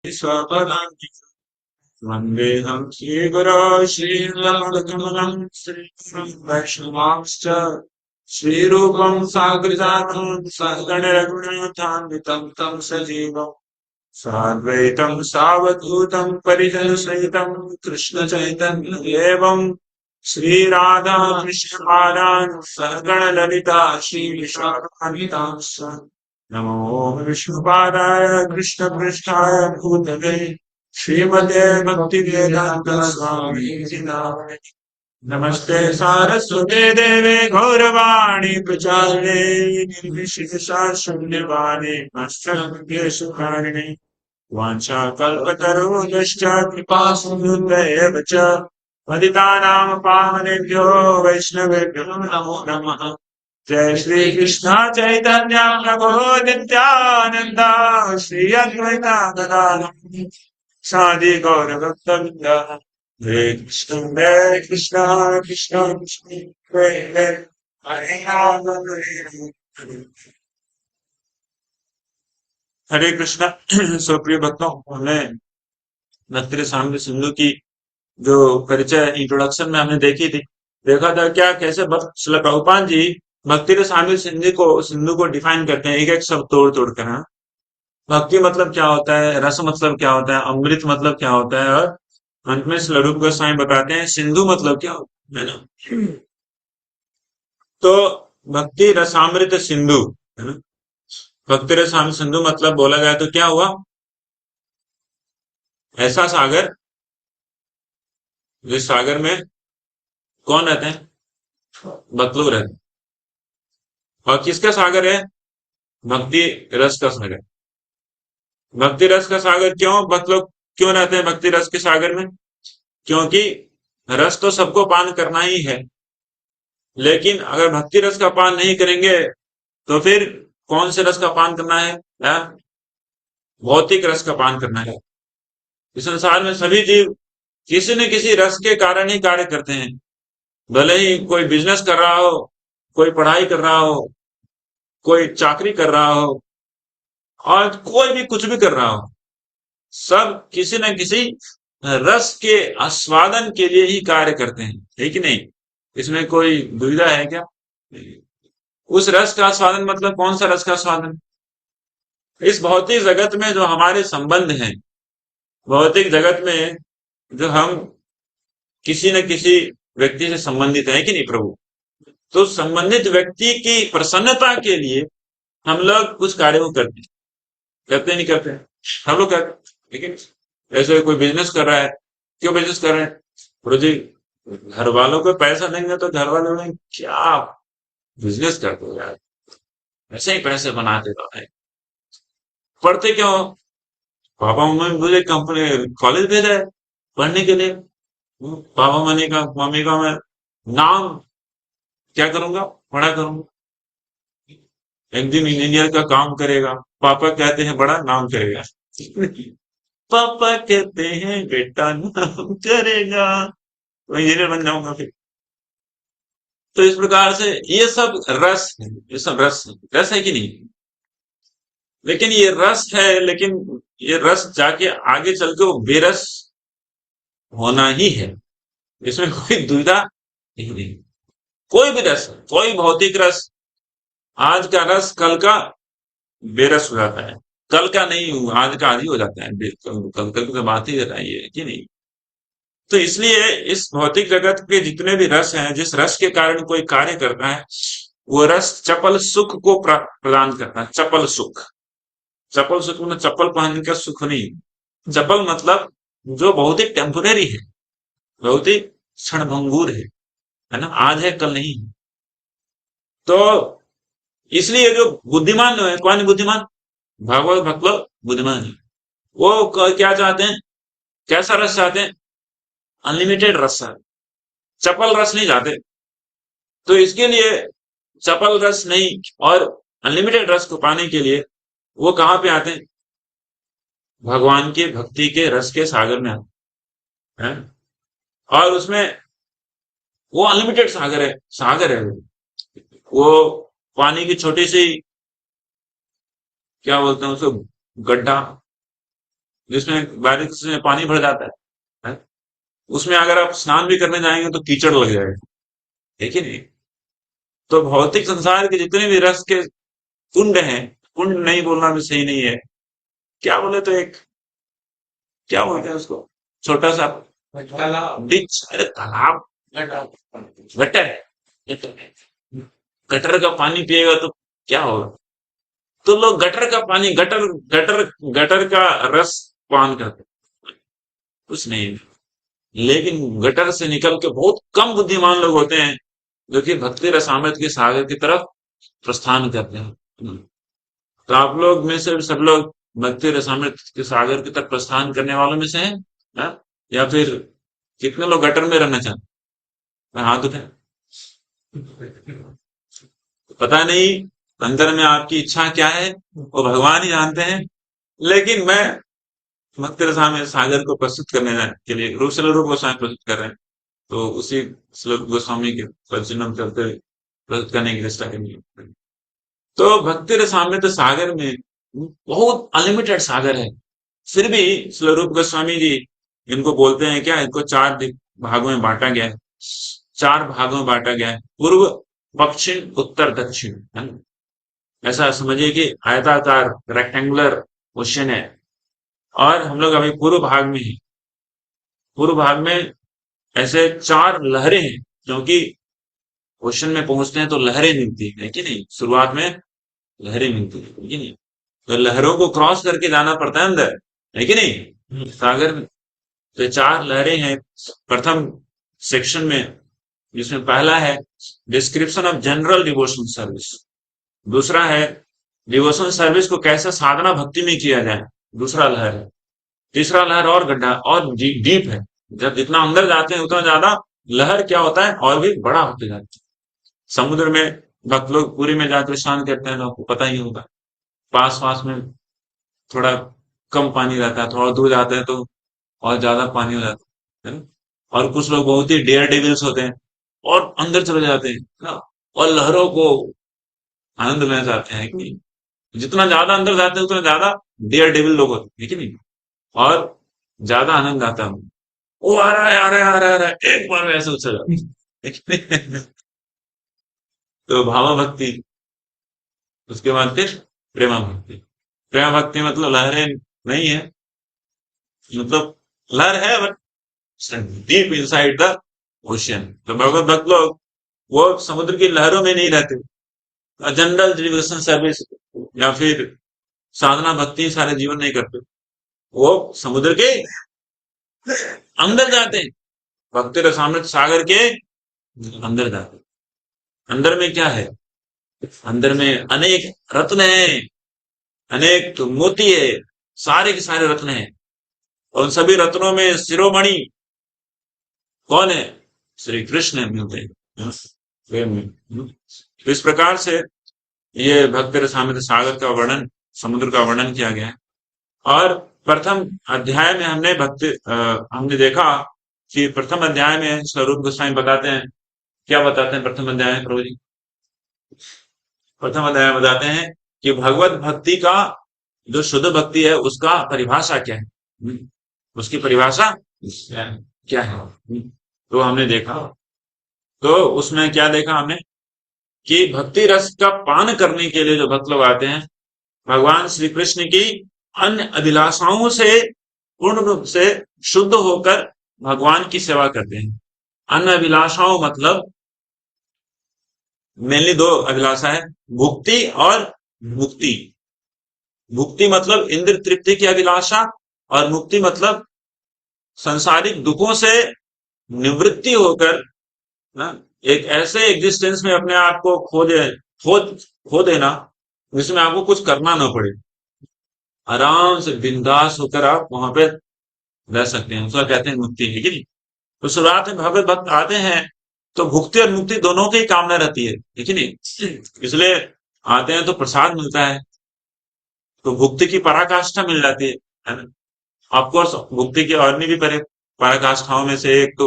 स्वपदान्ति वन्देऽहं श्रीगुरो श्रीरामकमलं श्रीं वैष्णवांश्च श्रीरूपं साग्रजातं सहगण रघुनाथान्वितं तं सजीवम् साद्वैतं सावधूतं परिजनसहितं कृष्णचैतन्यदेवं श्रीराधा कृष्णपादान् सहगण ललिता श्रीविशाखान्वितांश्च नमो विष्णुपादाय कृष्णपृष्ठाय भूतले श्रीमते भक्तिवेदांत स्वामी नामिने नमस्ते सारस्वते देवे गौरवाणी प्रचारिणे निर्विशेषा शून्यवाणी नमस्ते वाञ्छाकल्पतरुभ्यश्च कृपासिन्धुभ्येव च पतितानां पावनेभ्यो वैष्णवेभ्यो नमो नमः जय श्री कृष्ण चैतन्य प्रभु नित्यानंद श्री अद्वैता गदाधर सादि गौर भक्तवृंद हरे कृष्ण कृष्ण कृष्ण हरे हरे राम हरे राम हरे कृष्ण। सुप्रिय भक्तों, हमने भक्ति सामने सिंधु की जो परिचय इंट्रोडक्शन में हमने देखा था क्या कैसे भक्त श्रील प्रभुपाद जी भक्ति रसामृत सिंधु को डिफाइन करते हैं एक एक शब्द तोड़ तोड़ कर। हाँ? भक्ति मतलब क्या होता है, रस मतलब क्या होता है, अमृत मतलब क्या होता है, और अंत में श्रील रूप गोस्वामी बताते हैं सिंधु मतलब क्या होता है ना। तो भक्ति रसामृत सिंधु है ना, भक्ति रसामृत सिंधु मतलब बोला जाए तो क्या हुआ, ऐसा सागर जिस सागर में कौन रहते हैं, भक्त लोग रहते हैं। और किसका सागर है, भक्ति रस का सागर। भक्ति रस का सागर क्यों, भक्त लोग क्यों रहते हैं भक्ति रस के सागर में, क्योंकि रस तो सबको पान करना ही है, लेकिन अगर भक्ति रस का पान नहीं करेंगे तो फिर कौन से रस का पान करना है, भौतिक रस का पान करना है। इस संसार में सभी जीव किसी न किसी रस के कारण ही कार्य करते हैं, भले ही कोई बिजनेस कर रहा हो, कोई पढ़ाई कर रहा हो, कोई चाकरी कर रहा हो, और कोई भी कुछ भी कर रहा हो, सब किसी न किसी रस के आस्वादन के लिए ही कार्य करते हैं, है कि नहीं। इसमें कोई दुविधा है क्या। उस रस का आस्वादन मतलब कौन सा रस का आस्वादन, इस भौतिक जगत में जो हमारे संबंध हैं, भौतिक जगत में जो हम किसी न किसी व्यक्ति से संबंधित है कि नहीं प्रभु, तो संबंधित व्यक्ति की प्रसन्नता के लिए हम लोग कुछ कार्य को करते नहीं करते, हम लोग करते हैं। लेकिन ऐसे कोई बिजनेस कर रहा है, क्यों बिजनेस कर रहे हैं, प्रभु जी घर वालों को पैसा देंगे तो घर वालों ने क्या बिजनेस करते हो यार, ऐसे ही पैसे बनाते तो है। पढ़ते क्यों, पापा मम्मी मुझे कंपनी कॉलेज भेजा है पढ़ने के लिए। पापा मम्मी का मैं नाम क्या करूंगा, बड़ा करूंगा, एक दिन इंजीनियर का काम करेगा, पापा कहते हैं बड़ा नाम करेगा। पापा कहते हैं बेटा नाम करेगा, तो इंजीनियर बन जाऊंगा फिर। तो इस प्रकार से ये सब रस है, ये सब रस है कि नहीं। लेकिन ये रस है, लेकिन ये रस जाके आगे चल के वो बेरस होना ही है, इसमें कोई दुविधा नहीं। कोई भी रस, कोई भौतिक रस आज का रस कल का बेरस हो जाता है, कल का नहीं आज का आज ही हो जाता है, कल कल की बात ही है ये कि नहीं। तो इसलिए इस भौतिक जगत के जितने भी रस हैं, जिस रस के कारण कोई कार्य करता है, वो रस चपल सुख को प्रदान करता है। चपल सुख, चपल सुख मतलब चप्पल पहनने का सुख नहीं, चपल मतलब जो बहुत ही टेम्परेरी है, बहुत ही क्षणभंगुर है ना, आज है कल नहीं। तो इसलिए जो बुद्धिमान है, कौन बुद्धिमान, भगवत भक्त लोग बुद्धिमान है। वो क्या चाहते हैं, कैसा रस चाहते हैं, अनलिमिटेड रस चाहते, चपल रस नहीं चाहते। तो इसके लिए चपल रस नहीं और अनलिमिटेड रस को पाने के लिए वो कहाँ पे आते हैं, भगवान के भक्ति के रस के सागर में आते हैं। और उसमें वो अनलिमिटेड सागर है, सागर है वो पानी की छोटी सी क्या बोलते हैं उसको, गड्ढा, जिसमें बारिश में पानी भर जाता है? उसमें अगर आप स्नान भी करने जाएंगे तो कीचड़ लग जाएगा, है कि नहीं? तो भौतिक संसार के जितने भी रस के कुंड हैं, कुंड नहीं बोलना भी सही नहीं है, क्या बोले तो एक, क्या बोलते हैं उसको, छोटा सा डिच, अरे तालाब, गटर, गटर का पानी पिएगा तो क्या होगा? तो लोग गटर का पानी, गटर गटर गटर का रस पान करते हैं, कुछ नहीं। लेकिन गटर से निकल के बहुत कम बुद्धिमान लोग होते हैं जो कि भक्ति रसामृत के सागर की तरफ प्रस्थान करते हैं। तो आप लोग में से सब लोग भक्ति रसामृत के सागर की तरफ प्रस्थान करने वालों में से हैं? हाँ? या फिर कितने लोग गटर में रहना चाहते हैं? हाथ उठाए। पता नहीं अंदर में आपकी इच्छा क्या है, वो भगवान ही जानते हैं। लेकिन मैं भक्ति रसामृत सागर को प्रस्तुत करने के लिए रूप से रूप गोस्वामी प्रस्तुत कर रहे हैं, तो उसी श्लोक गोस्वामी के परिचिनम करते हुए प्रस्तुत करने की चेष्टा करेंगे। तो भक्ति रसामृत सागर में बहुत अनलिमिटेड सागर है, फिर भी स्वरूप गोस्वामी जी इनको बोलते हैं क्या, इनको चार भागों में बांटा गया है। चार भागों में बांटा गया है, पूर्व, पश्चिम, उत्तर, दक्षिण, है ना? ऐसा समझिए कि आयताकार रेक्टेंगुलर क्वेश्चन है, और हम लोग अभी पूर्व भाग में हैं। पूर्व भाग में ऐसे चार लहरें हैं, क्योंकि क्वेश्चन में पहुंचते हैं तो लहरें मिलती है कि नहीं, शुरुआत में लहरें मिलती है कि नहीं? तो लहरों को क्रॉस करके जाना पड़ता है अंदर, है कि नहीं, सागर में। तो चार लहरें हैं प्रथम सेक्शन में, जिसमें पहला है description of general devotional service, दूसरा है डिवोशनल सर्विस को कैसे साधना भक्ति में किया जाए, दूसरा लहर है। तीसरा लहर और गड्ढा और डीप है, जब जितना अंदर जाते हैं उतना ज्यादा लहर क्या होता है, और भी बड़ा होते जाता है। समुद्र में भक्त लोग पूरी में जाकर स्नान करते हैं तो आपको पता ही होगा, पास पास में थोड़ा कम पानी रहता है, थोड़ा दूर जाते हैं तो और ज्यादा पानी हो जाता है ना? और कुछ लोग बहुत ही डेयर डेविल्स होते हैं और अंदर चले जाते हैं ना, और लहरों को आनंद लेना चाहते हैं कि नहीं? जितना ज्यादा अंदर जाते हैं उतना ज्यादा डेयर डेविल लोग होते हैं कि नहीं, और ज्यादा आनंद आता है। वो आ रहा है, आ रहा है, आ रहा है, आ रहा है, एक बार में ऐसे उछल जाता है। तो भावा भक्ति, उसके बाद फिर प्रेमा भक्ति। प्रेमा भक्ति मतलब लहरें नहीं है, मतलब लहर है but deep inside the ocean. तो भगवत भक्त लोग वो समुद्र की लहरों में नहीं रहते, जनरल डिवोशन सर्विस या फिर साधना भक्ति सारे जीवन नहीं करते, वो समुद्र के अंदर जाते हैं, भक्ति रसामृत सागर के अंदर जाते हैं। अंदर में क्या है? अंदर में अनेक रत्न हैं, अनेक मोती है, सारे के सारे रत्न हैं, और उन सभी रत्नों में शिरोमणि कौन है? श्री कृष्ण मिलते हैं प्रेम में। तो इस प्रकार से ये भक्त रसामृत सागर का वर्णन, समुद्र का वर्णन किया गया है। और प्रथम अध्याय में हमने देखा कि प्रथम अध्याय में स्वरूप गोस्वामी बताते हैं, क्या बताते हैं प्रथम अध्याय में प्रभु जी? प्रथम अध्याय में बताते हैं कि भगवत भक्ति का जो शुद्ध भक्ति है उसका परिभाषा क्या है। उसकी परिभाषा क्या है? तो हमने देखा, तो उसमें क्या देखा हमने कि भक्ति रस का पान करने के लिए जो भक्त लोग आते हैं, भगवान श्री कृष्ण की अन्य अभिलाषाओं से पूर्ण रूप से शुद्ध होकर भगवान की सेवा करते हैं। अन्य अभिलाषाओं मतलब मेनली दो अभिलाषा है, भुक्ति और मुक्ति। भुक्ति मतलब इंद्र तृप्ति की अभिलाषा, और मुक्ति मतलब संसारिक दुखों से निवृत्ति होकर ना, एक ऐसे एग्जिस्टेंस में अपने आप को खो खो देना जिसमें आपको कुछ करना ना पड़े, आराम से बिंदास होकर आप वहां पे रह सकते हैं, उसका कहते हैं मुक्ति, है कि नहीं? तो शुरुआत में भगवत भक्त आते हैं तो भुक्ति और मुक्ति दोनों की कामना रहती है कि नहीं? इसलिए आते हैं तो प्रसाद मिलता है, तो भुक्ति की पराकाष्ठा मिल जाती है ना? ऑफकोर्स भुक्ति की और भी पराकाष्ठाओं में से एक तो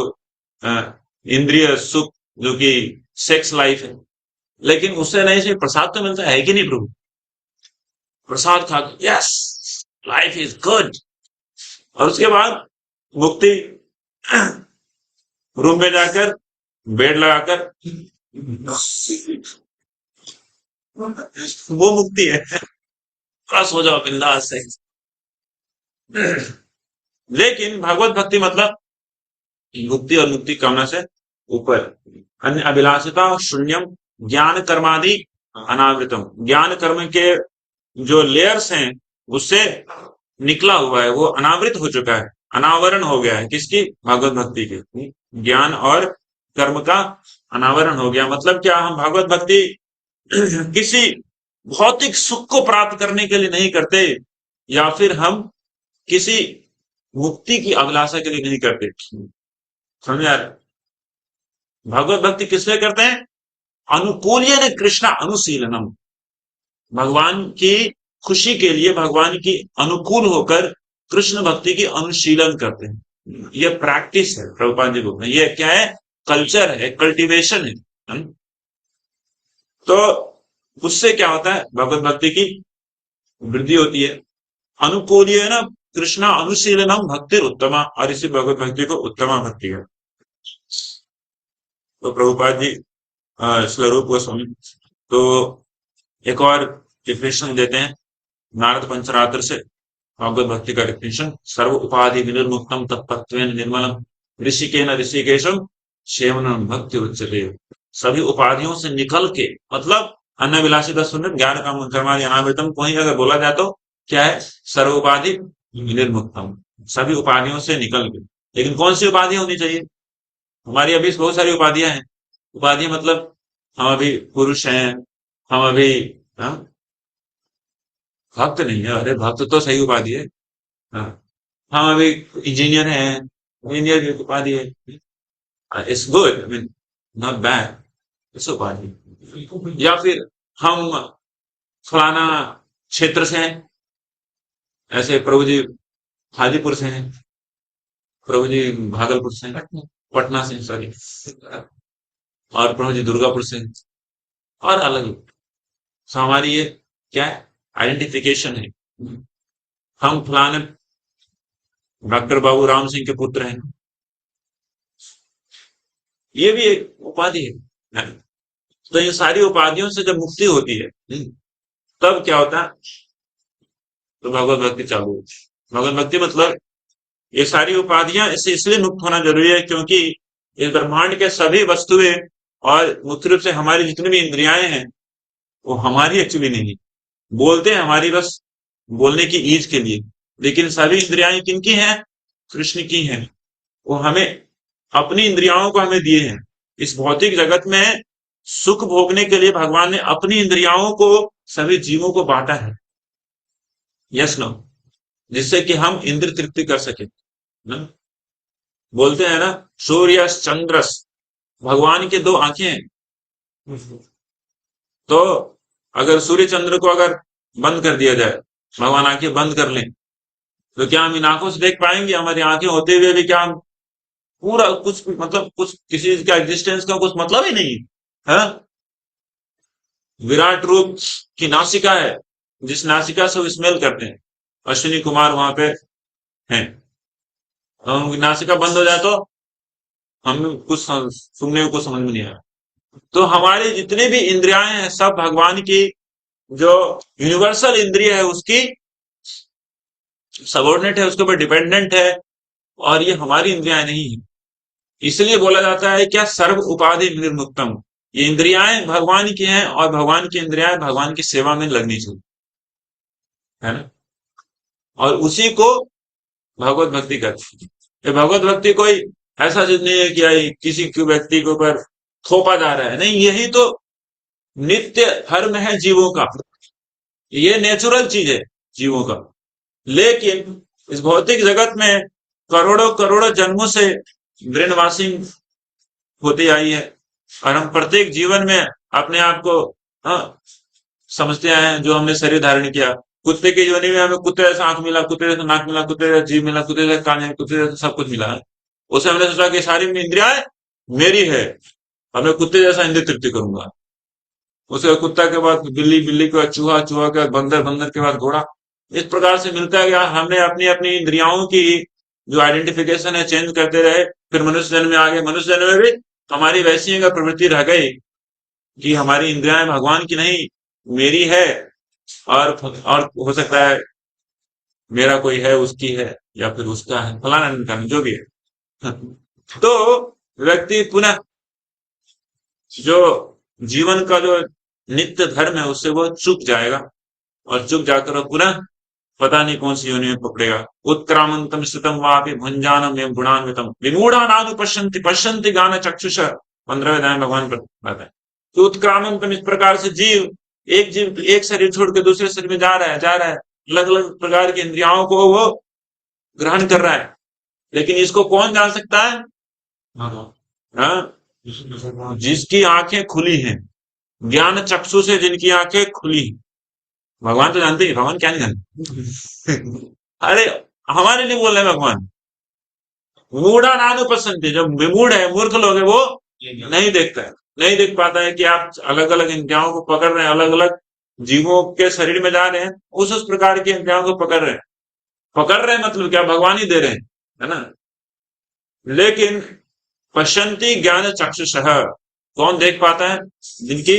इंद्रिय सुख, जो कि सेक्स लाइफ है, लेकिन उससे नहीं, सिर्फ प्रसाद तो मिलता है कि नहीं प्रभु? प्रसाद खा के यस लाइफ इज गुड, और उसके बाद मुक्ति, रूम में जाकर बेड लगाकर, वो मुक्ति है। थोड़ा सो जाओ बिंदास से। लेकिन भगवत भक्ति मतलब मुक्ति और मुक्ति कामना से ऊपर, अन्य अभिलाषिता शून्यम, ज्ञान कर्मादि अनावृतम, ज्ञान कर्म के जो लेयर्स हैं उससे निकला हुआ है, वो अनावृत हो चुका है, अनावरण हो गया है। किसकी? भगवत भक्ति की। ज्ञान और कर्म का अनावरण हो गया। मतलब क्या? हम भगवत भक्ति किसी भौतिक सुख को प्राप्त करने के लिए नहीं करते, या फिर हम किसी मुक्ति की अभिलाषा के लिए नहीं करते। समझ आ रहा है? भगवत भक्ति किस लिए करते हैं? अनुकूल्य कृष्ण अनुशीलनम, भगवान की खुशी के लिए, भगवान की अनुकूल होकर कृष्ण भक्ति की अनुशीलन करते हैं। ये प्रैक्टिस है प्रभुपाद जी बुक में। ये क्या है? कल्चर है, कल्टीवेशन है। तो उससे क्या होता है? भगवत भक्ति की वृद्धि होती है। अनुकूल्य है ना, कृष्णा अनुशीलनम भक्ति उत्तमा, और इसी भगवत भक्ति को उत्तमा भक्ति है। तो प्रभुपाद जी स्वरूप गोस्वामी तो एक और डिफिनेशन देते हैं नारद पंचरात्र से भगवत भक्ति का डिफिनेशन। सर्व उपाधि विनिर्मुक्तम तत्त्वेन निर्मलम ऋषिकेन ऋषिकेशम सेवनम भक्ति उच्यते। सभी उपाधियों से निकल के, मतलब अन्य विलासिता सुन्नत ज्ञान काम कर्मादि अनावृतम को ही अगर बोला जाए तो क्या है? सर्व उपाधि विनिर्मुक्तम, सभी उपाधियों से निकल के। लेकिन कौन सी उपाधि होनी चाहिए? हमारी अभी बहुत सारी उपाधियां हैं। उपाधि मतलब हम अभी पुरुष हैं, हम अभी, हाँ, भक्त नहीं है। अरे भक्त तो सही उपाधि है। हाँ, हम अभी इंजीनियर हैं, इंजीनियर की उपाधि है। It's good, I mean not bad, it's उपाधि। या फिर हम फलाना क्षेत्र से हैं, ऐसे प्रभु जी हाजीपुर से हैं, प्रभु जी भागलपुर से हैं, पटना से, सॉरी, और प्रभु जी दुर्गापुर से हैं, और अलग। तो हमारी ये क्या है? आइडेंटिफिकेशन है। हम फलाने डॉक्टर बाबू राम सिंह के पुत्र हैं, ये भी एक उपाधि है। तो इन सारी उपाधियों से जब मुक्ति होती है, तब क्या होता है? तो भगवत भक्ति चालू होती है। भगवत भक्ति मतलब ये सारी उपाधियां इससे इसलिए मुक्त होना जरूरी है क्योंकि इस ब्रह्मांड के सभी वस्तुएं और मुख्य रूप से हमारी जितनी भी इंद्रियाएं हैं वो हमारी एक्चुअली नहीं। बोलते हैं हमारी, बस बोलने की ईज के लिए, लेकिन सभी इंद्रियाएं किनकी हैं? कृष्ण की हैं। वो हमें अपनी इंद्रियाओं को हमें दिए हैं। इस भौतिक जगत में सुख भोगने के लिए भगवान ने अपनी इंद्रियाओं को सभी जीवों को बांटा है। यस नो, जिससे कि हम इंद्र तृप्ति कर सके ना? बोलते हैं ना, सूर्य चंद्रस, भगवान की दो आंखें हैं। तो अगर सूर्य चंद्र को अगर बंद कर दिया जाए, भगवान आंखें बंद कर लें, तो क्या हम इन आंखों से देख पाएंगे? हमारी आंखें होते हुए भी क्या हम पूरा कुछ, मतलब कुछ किसी चीज का एग्जिस्टेंस का कुछ मतलब ही नहीं है? विराट रूप की नासिका है, जिस नासिका से वो स्मेल करते हैं। अश्विनी कुमार वहां पे हैं। हम नासिका बंद हो जाए तो हम कुछ सुनने को समझ में नहीं आया। तो हमारी जितनी भी इंद्रियां हैं सब भगवान की जो यूनिवर्सल इंद्रिय है उसकी सबॉर्डिनेट है, उसके ऊपर डिपेंडेंट है, और ये हमारी इंद्रियां नहीं है। इसलिए बोला जाता है क्या? सर्व उपाधि निर्मुक्तम। ये इंद्रियाएं भगवान की हैं और भगवान की इंद्रियां भगवान की सेवा में लगनी चाहिए, है ना? और उसी को भगवत भक्ति कहते हैं। ये भगवत भक्ति कोई ऐसा चीज नहीं है कि आई किसी के व्यक्ति के ऊपर थोपा जा रहा है, नहीं, यही तो नित्य धर्म है जीवों का। ये नेचुरल चीज है जीवों का। लेकिन इस भौतिक जगत में करोड़ों करोड़ों जन्मों से ब्रेन वॉशिंग होती आई है, और हम प्रत्येक जीवन में अपने आप को, हाँ, समझते आए हैं। जो हमने शरीर धारण किया, कुत्ते की योनि में हमें कुत्ते जैसा आंख मिला, कुत्ते जैसा नाक मिला, कुत्ते जैसा जीभ मिला, कुत्ते जैसा कान है, कुत्ते जैसा सब कुछ मिला है। उसे हमने सोचा कि सारी इंद्रियां मेरी है और मैं कुत्ते जैसा इंद्रिय तृप्ति करूंगा। उसके बाद कुत्ता के बाद बिल्ली, बिल्ली के बाद चूहा, चूहा के बाद बंदर, बंदर के बाद घोड़ा, इस प्रकार से मिलता गया। हमने अपनी अपनी इंद्रियाओं की जो आइडेंटिफिकेशन है चेंज करते रहे, फिर मनुष्य जन्म में आ गए। मनुष्य जन्म में भी हमारी वैसी ही अगर प्रवृत्ति रह गई कि हमारी इंद्रियां भगवान की नहीं, मेरी है, और हो सकता है मेरा कोई है, उसकी है, या फिर उसका है, फलाना ढिमकाना, जो भी है। तो व्यक्ति पुनः जो जीवन का जो नित्य धर्म है उससे वो चूक जाएगा, और चूक जाकर वो पुनः पता नहीं कौन सी योनि में पकड़ेगा। उत्क्रामंतम स्थितम वापि भुंजानम एवं गुणान्वितम विमूढ़ा नानु पश्यन्ति पश्यन्ति ज्ञान चक्षुष। 15वें अध्याय में भगवान बताता है कि उत्क्रामंतम, इस प्रकार से जीव एक शरीर छोड़ के दूसरे शरीर में जा रहा है, अलग अलग प्रकार की इंद्रियाओं को वो ग्रहण कर रहा है, लेकिन इसको कौन जान सकता है? हाँ, जिसकी आंखें खुली हैं, ज्ञान चक्षु से जिनकी आंखें खुली हैं। भगवान तो जानते ही, भगवान क्या नहीं जानते। अरे हमारे लिए बोल रहे हैं भगवान। मूढ़ा नानु पसंद, जो विमूढ़ है, मूर्ख लोग है, वो नहीं देखता है, नहीं देख पाता है कि आप अलग अलग इंद्रियों को पकड़ रहे हैं, अलग अलग जीवों के शरीर में जा रहे हैं, उस प्रकार की इंद्रियों को पकड़ रहे हैं मतलब क्या, भगवान ही दे रहे हैं, है ना। लेकिन पश्यन्ति ज्ञान चक्षुषः, कौन देख पाता है? जिनकी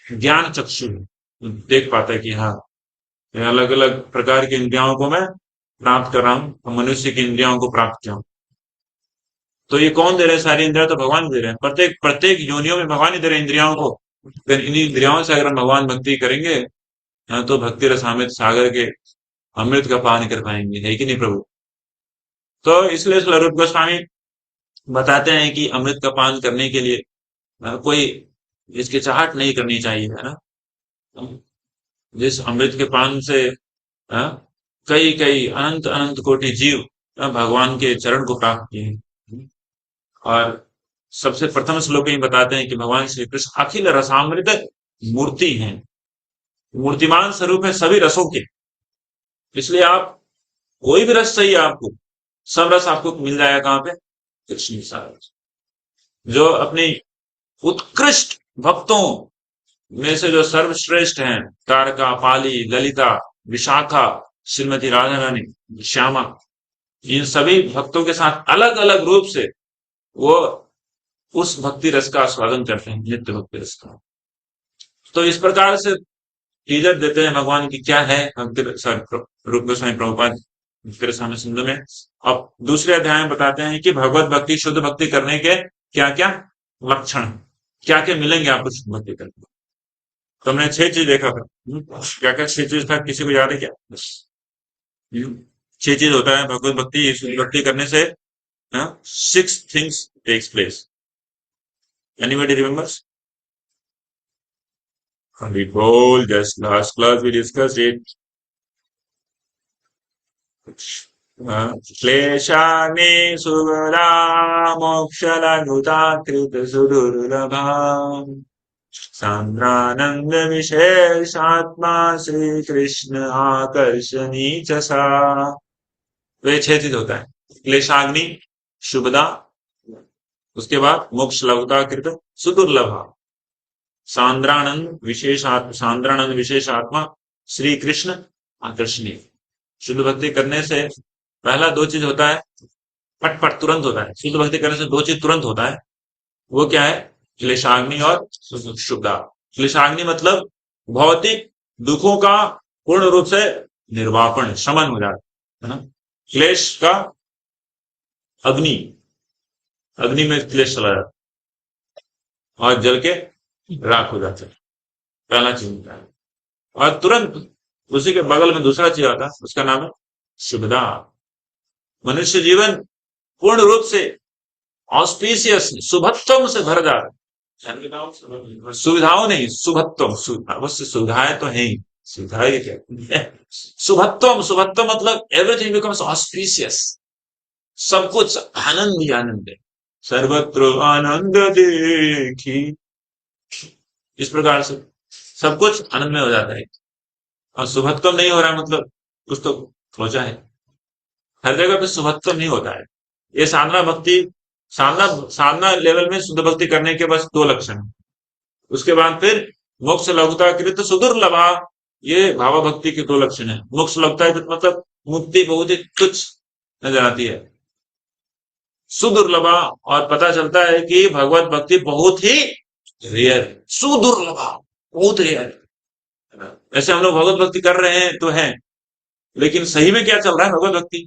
ज्ञान चक्षु देख पाता है कि हाँ, अलग अलग प्रकार की इंद्रियों को मैं प्राप्त कर रहा हूँ, मनुष्य की इंद्रियों को प्राप्त किया हूँ। तो ये कौन दे रहे हैं? सारी इंद्रिया तो भगवान दे रहे हैं, प्रत्येक प्रत्येक योनियों में भगवान ही दे रहे हैं इंद्रियों को। अगर इन्हीं इंद्रियों से अगर हम भगवान भक्ति करेंगे, हाँ, तो भक्ति रसामृत सागर के अमृत का पान कर पाएंगे, है कि नहीं प्रभु? तो इसलिए स्वरूप गोस्वामी बताते हैं कि अमृत का पान करने के लिए कोई हिचकिचाहट नहीं करनी चाहिए, है ना। जिस अमृत के पान से हाँ, कई कई अनंत अनंत कोटि जीव भगवान के चरण को प्राप्त किए हैं। और सबसे प्रथम श्लोक में ही बताते हैं कि भगवान श्री कृष्ण अखिल रसामृत मूर्ति हैं, मूर्तिमान स्वरूप है सभी रसों के। इसलिए आप कोई भी रस चाहिए आपको, सब रस आपको मिल जाएगा कहाँ पे? कृष्ण के साथ। जो अपनी उत्कृष्ट भक्तों में से जो सर्वश्रेष्ठ हैं, तारका, पाली, ललिता, विशाखा, श्रीमती राधा रानी, श्यामा, इन सभी भक्तों के साथ अलग अलग रूप से वो उस भक्ति रस का आस्वादन करते हैं, नित्य भक्ति रस का। तो इस प्रकार से टीजर देते हैं भगवान की क्या है भक्ति रूप गोस्वामी प्रभुपाद फिर सामने सिंधु में। अब दूसरे अध्याय में बताते हैं कि भगवत भक्ति, शुद्ध भक्ति करने के क्या क्या लक्षण, क्या क्या मिलेंगे आपको शुद्ध भक्ति करने। तो हमने 6 चीज देखा था। क्या क्या 6 चीज था, किसी को याद है क्या? 6 चीज होता है भगवत भक्ति, शुद्ध भक्ति करने से। 6 things takes place. Anybody remembers? We told just last class we discussed it. क्लेशानि सुगदा मोक्षलघुता कृत सुदुर्लभा सांद्रानंद विशेषात्मा श्री कृष्ण आकर्षणी च सा। तो ये 6 चीज होता है। क्लेशाग्नि, शुभदा, उसके बाद मोक्ष लघुता कृत सुदुर्लभा, सांद्रानंद विशेषात्मा श्री कृष्ण आकर्षणीय। शुद्ध भक्ति करने से पहला 2 चीज होता है, पट तुरंत होता है। शुद्ध भक्ति करने से 2 चीज तुरंत होता है। वो क्या है? क्लेशाग्नि और शुभदा। क्लेशाग्नि मतलब भौतिक दुखों का पूर्ण रूप से निर्वापन, शमन हो जाता है ना। क्लेश का अग्नि, अग्नि में क्लेश चला जाता है और जल के राख हो जाता है। पहला चीज होता है। और तुरंत उसी के बगल में दूसरा चीज आता है, उसका नाम है शुभदा। मनुष्य जीवन पूर्ण रूप से ऑस्पिशियस शुभत्वम से भर जाता है। सुविधाओं नहीं, शुभत्वम। अवश्य सुविधाएं तो है ही, सुविधाएं क्या? शुभत्वम, शुभत्व मतलब एवरीथिंग बिकम्स ऑस्पिशियस, सब कुछ आनंद ही आनंद है। सर्वत्र आनंद देखी, इस प्रकार से सब कुछ आनंद में हो जाता है। और शुभत्वम नहीं हो रहा मतलब कुछ तो सोचा है। हर जगह पे शुभत्वम नहीं होता है। ये साधना भक्ति, साधना लेवल में शुद्ध भक्ति करने के बस 2 लक्षण। उसके बाद फिर मोक्ष लघुता कृत सुदुर्लभा, ये भाव भक्ति के दो लक्षण है। मोक्ष लगता है तो मतलब मुक्ति बहुत ही तुच्छ नजर आती है, सुदुर्लभा। और पता चलता है कि भगवत भक्ति बहुत ही रेयर है, सुदुर्लभा, बहुत रेयर है। ऐसे हम लोग भगवत भक्ति कर रहे हैं तो है, लेकिन सही में क्या चल रहा है भगवत भक्ति?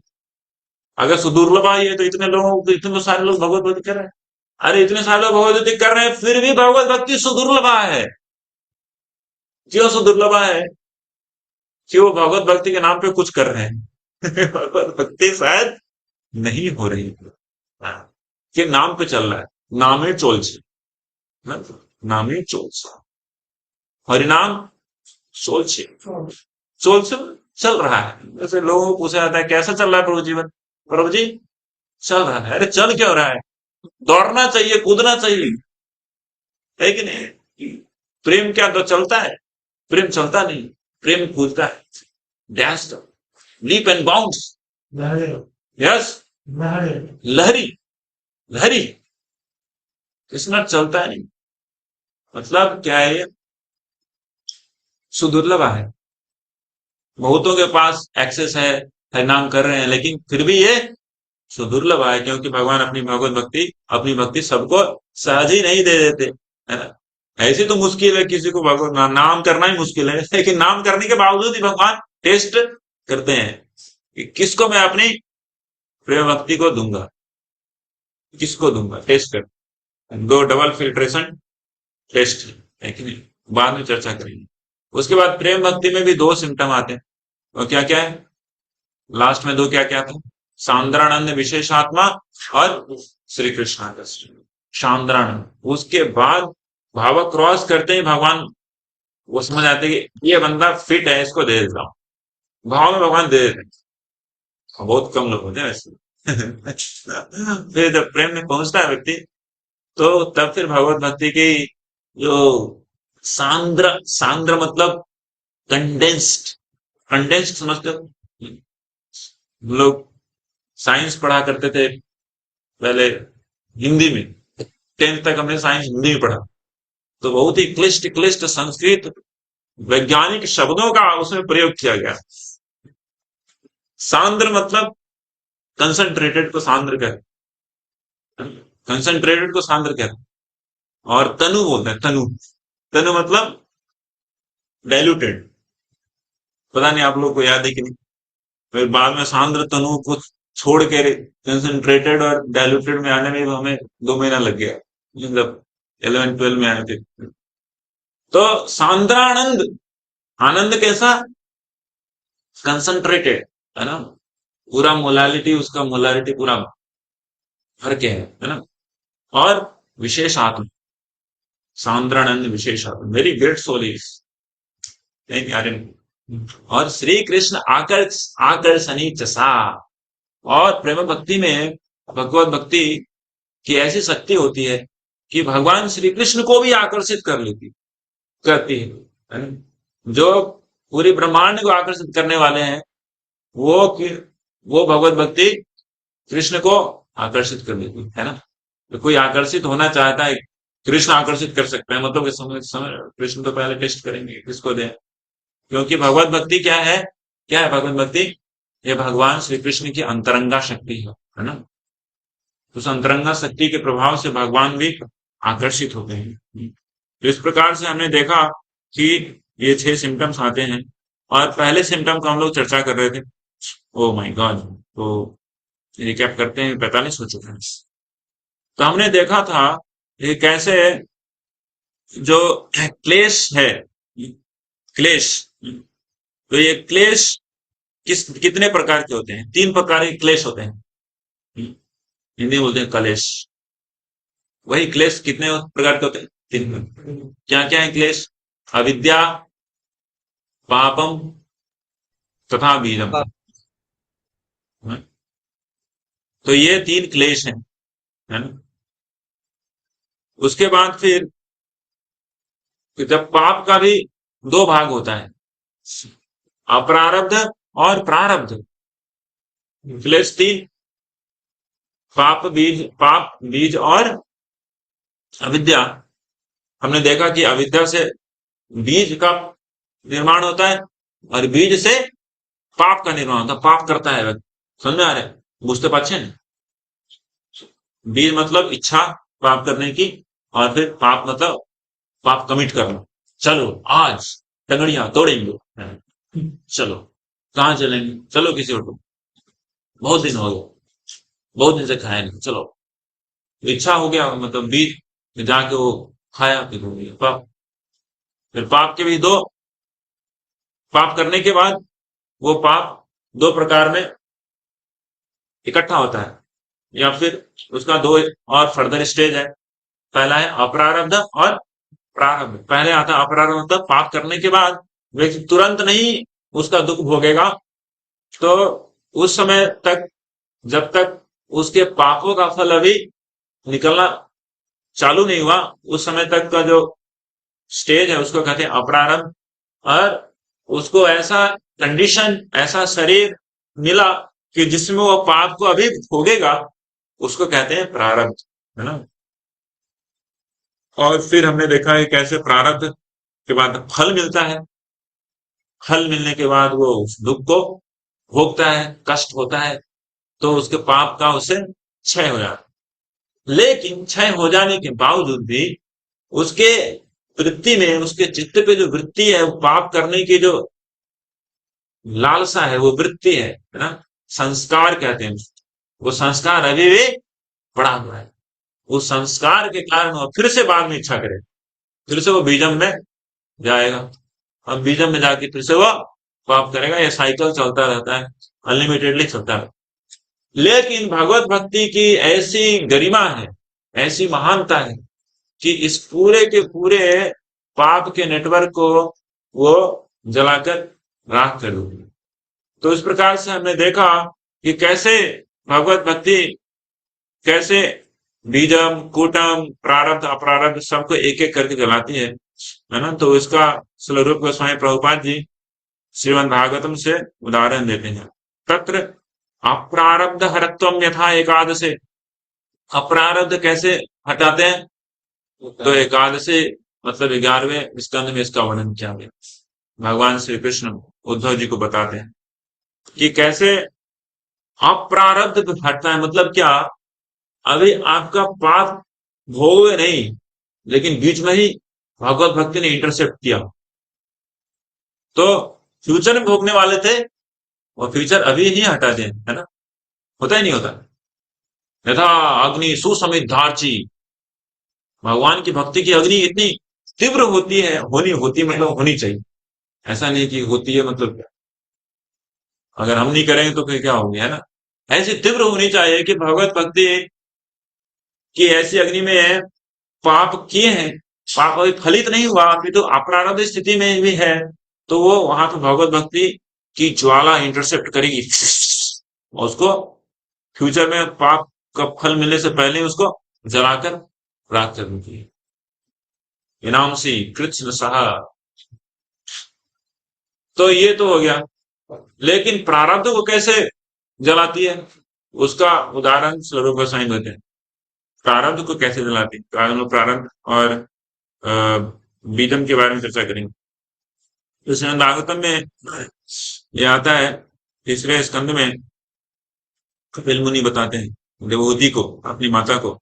अगर सुदुर्लभा ही है तो इतने तो सारे लोग भगवत भक्ति कर रहे हैं। अरे इतने सारे लोग भगवत भक्ति कर रहे हैं, फिर भी भगवत भक्ति सुदुर्लभा है। क्यों सुदुर्लभा है? कि वो भगवत भक्ति के नाम पे कुछ कर रहे हैं। भगवत भक्ति शायद नहीं हो रही है। हाँ, कि नाम पे चल रहा है, नामे चोलছে, ना? नामे चोलছে, हरिनाम चोलছে, चोलছে चल रहा है। जैसे लोगों को पूछा जाता है कैसा चल रहा है प्रभु जीवन, प्रभु जी चल रहा है। अरे चल क्यों रहा है? दौड़ना चाहिए, कूदना चाहिए, है कि नहीं? प्रेम क्या तो चलता है? प्रेम चलता नहीं, प्रेम कूदता है, dash leap and bounce, yes, लहरी, लहरी। कृष्णा चलता नहीं। मतलब क्या है ये? सुदुर्लभ है। बहुतों के पास एक्सेस है, हरिनाम कर रहे हैं, लेकिन फिर भी ये सुदुर्लभ है, क्योंकि भगवान अपनी भक्ति सबको सहज ही नहीं दे देते, है ना? ऐसी तो मुश्किल है किसी को भगवान नाम करना ही मुश्किल है, लेकिन नाम करने के बावजूद ही भगवान टेस्ट करते हैं कि किसको मैं अपनी प्रेम भक्ति को दूंगा, किसको दूंगा, टेस्ट कर। दो डबल फिल्ट्रेशन टेस्ट है कि नहीं, बाद में चर्चा करेंगे। उसके बाद प्रेम भक्ति में भी दो सिम्टम आते हैं, और क्या क्या है? लास्ट में दो क्या क्या था? सांद्रानंद विशेषात्मा और श्री कृष्णाकर्षण। सांद्रानंद, उसके बाद भाव क्रॉस करते ही भगवान वो समझ आते हैं कि ये बंदा फिट है, इसको दे देता हूँ। भाव में भगवान दे देते हैं। बहुत कम लोग होते हैं वैसे। फिर जब प्रेम में पहुंचता है व्यक्ति, तो तब फिर भगवत भक्ति की जो सांद्र, सांद्र मतलब कंडेंस्ड, कंडेंस्ड समझते हो? हम लोग साइंस पढ़ा करते थे पहले हिंदी में, 10th तक हमने साइंस हिंदी में पढ़ा, तो बहुत ही क्लिष्ट क्लिष्ट संस्कृत वैज्ञानिक शब्दों का उसमें प्रयोग किया गया। सांद्र मतलब कंसंट्रेटेड को सांद्र कहते हैं, कंसंट्रेटेड को सांद्र कहते हैं। और तनु बोलते हैं, तनु, तनु मतलब डाइल्यूटेड। पता नहीं आप लोग को याद है कि नहीं? फिर बाद में सांद्र तनु को छोड़ के कंसंट्रेटेड और डाइल्यूटेड में आने में हमें 2 महीना लग गया, मतलब 11 12 में आए थे। तो सांद्रानंद, आनंद कैसा? कंसंट्रेटेड, है ना? पूरा मोलालिटी, उसका मोलालिटी पूरा भर के है ना? और विशेष आत्म, सांद्रानंद विशेष आत्म, वेरी ग्रेट सोल इज, और श्री कृष्ण आकर्षणी चसा। और प्रेम भक्ति में, भगवत भक्ति की ऐसी शक्ति होती है कि भगवान श्री कृष्ण को भी आकर्षित कर लेती, करती है ना? जो पूरी ब्रह्मांड को आकर्षित करने वाले हैं, वो भगवत भक्ति कृष्ण को आकर्षित कर लेती है ना? तो कोई आकर्षित होना चाहता है, कृष्ण आकर्षित कर सकते हैं, मतलब इस समय कृष्ण तो पहले टेस्ट करेंगे किसको दें, क्योंकि भगवत भक्ति क्या है? क्या है भगवत भक्ति? ये भगवान श्री कृष्ण की अंतरंगा शक्ति है ना? उस अंतरंगा शक्ति के प्रभाव से भगवान भी आकर्षित होते हैं। तो इस प्रकार से हमने देखा कि ये 6 सिम्टम्स आते हैं, और पहले सिम्टम को हम लोग चर्चा कर रहे थे। ओ माय गॉड, तो रिकैप करते हैं, 45 हो चुके हैं। तो हमने देखा था ये कैसे जो क्लेश है, क्लेश, तो ये क्लेश कितने प्रकार के होते हैं? 3 प्रकार के क्लेश होते हैं, हिंदी में बोलते हैं कलेश। वही क्लेश कितने प्रकार के होते हैं? 3। क्या क्या है क्लेश? अविद्या, पापम तथा बीजम। तो ये 3 क्लेश हैं, है ना? उसके बाद फिर जब पाप का भी 2 भाग होता है, अप्रारब्ध और प्रारब्ध। क्लेश 3, पाप बीज और अविद्या। हमने देखा कि अविद्या से बीज का निर्माण होता है, और बीज से पाप का निर्माण होता है, पाप करता है व्यक्ति। समझ में आ रहा है? बुझते पाच्छे? बीज मतलब इच्छा पाप करने की, और फिर पाप मतलब पाप कमिट करना। चलो आज टंगड़ियां तोड़ेंगे, चलो कहाँ चलेंगे, चलो किसी होटल, बहुत दिन हो गए, बहुत दिन से खाया नहीं, चलो। इच्छा हो गया, मतलब बीज जाके वो खाया, फिर हो गया पाप। फिर पाप के भी दो, पाप करने के बाद वो पाप दो प्रकार में इकट्ठा होता है, या फिर उसका दो और फर्दर स्टेज है। पहला है अप्रारब्ध और प्रारब्ध। पहले आता है अप्रारब्ध, मतलब पाप करने के बाद व्यक्ति तुरंत नहीं उसका दुख भोगेगा, तो उस समय तक, जब तक उसके पापों का फल अभी निकलना चालू नहीं हुआ, उस समय तक का जो स्टेज है उसको कहते हैं अपरारंभ। और उसको ऐसा कंडीशन, ऐसा शरीर मिला कि जिसमें वो पाप को अभी भोगेगा, उसको कहते हैं प्रारब्ध, है ना। और फिर हमने देखा है कैसे प्रारब्ध के बाद फल मिलता है, फल मिलने के बाद वो उस दुख को भोगता है, कष्ट होता है, तो उसके पाप का उससे क्षय हो जाता है। लेकिन क्षय हो जाने के बावजूद भी उसके वृत्ति में, उसके चित्त पे जो वृत्ति है, वो पाप करने की जो लालसा है, वो वृत्ति है ना, संस्कार कहते हैं उसको। वो संस्कार अभी भी पड़ा हुआ है। उस संस्कार के कारण वो फिर से बाद में इच्छा करे, फिर से वो बीजम में जाएगा, अब बीजम में जाके फिर से वो पाप करेगा। ये साइकिल चलता रहता है, अनलिमिटेडली चलता है। लेकिन भगवत भक्ति की ऐसी गरिमा है, ऐसी महानता है, कि इस पूरे के पूरे पाप के नेटवर्क को वो जलाकर राख कर देगी। तो इस प्रकार से हमने देखा कि कैसे भगवत भक्ति, कैसे बीजम कूटम प्रारब्ध अप्रारब्ध सबको एक एक करके जलाती है ना। तो इसका स्वरूप गोस्वामी प्रभुपाद जी श्रीमद् भागवतम से उदाहरण देते हैं। तत्र अप्रारब्ध हरत्वम यथा एकादशे। अप्रारब्ध कैसे हटाते हैं, तो एकादशी मतलब 11वें स्कंद में इसका वर्णन किया गया। भगवान श्री कृष्ण उद्धव जी को बताते हैं कि कैसे अप्रारब्ध हटता है। मतलब क्या, अभी आपका पाप भोगे नहीं, लेकिन बीच में ही भगवत भक्ति ने इंटरसेप्ट किया, तो फ्यूचर में भोगने वाले थे, और फ्यूचर अभी ही हटा दें, है ना। होता ही नहीं होता। यथा अग्नि सुसमिद्धार्ची। भगवान की भक्ति की अग्नि इतनी तीव्र होती है, होनी होती मतलब होनी चाहिए, ऐसा नहीं कि होती है मतलब क्या, अगर हम नहीं करेंगे तो फिर क्या होगी, है ना। ऐसी तीव्र होनी चाहिए कि भगवत भक्ति की ऐसी अग्नि में पाप किए हैं, पाप अभी फलित नहीं हुआ, अभी तो अप्रारब्ध स्थिति में भी है, तो वो वहां पर भगवत भक्ति की ज्वाला इंटरसेप्ट करेगी, और उसको फ्यूचर में पाप का फल मिलने से पहले उसको जलाकर राख कर देती है। इनाम सी कृष्ण सहा। तो ये तो हो गया, लेकिन प्रारब्ध को कैसे जलाती है, उसका उदाहरण स्वरूप गोस्वामी देते हैं। प्रारब्ध को कैसे जलाती है, प्रारब्ध और बीजम के बारे में चर्चा करेंगे। तो श्रीमद् भागवतम में ये आता है, तीसरे स्कंद में कपिल मुनि बताते हैं देवहूति को, अपनी माता को,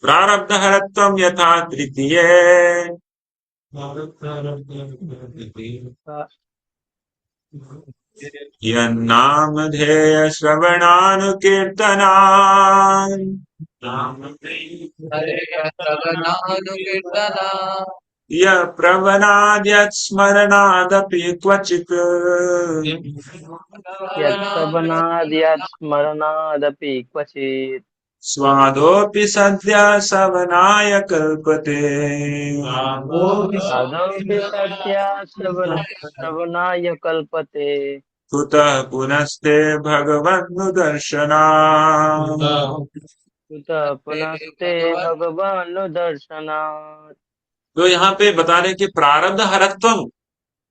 प्रारब्ध हरत्वम यथा तृतीय यन्नामधेय श्रवणानुकीर्तनान् हरे श्रवणानुकीर्तना यः प्रवणाद्यत् स्मरणादपि क्वचित् यत्सवनाद्यात् स्मरणादपि क्वचित् स्वादोऽपि सद्य सवनाय कल्पते। आदौपि सत्या श्रवणाय कल्पते। कुतः पुनस्ते भगवन्नुदर्शनात्। कुतः पुनस्ते भगवान् दर्शनात्। तो यहाँ पे बता रहे कि प्रारब्ध हरत्वम,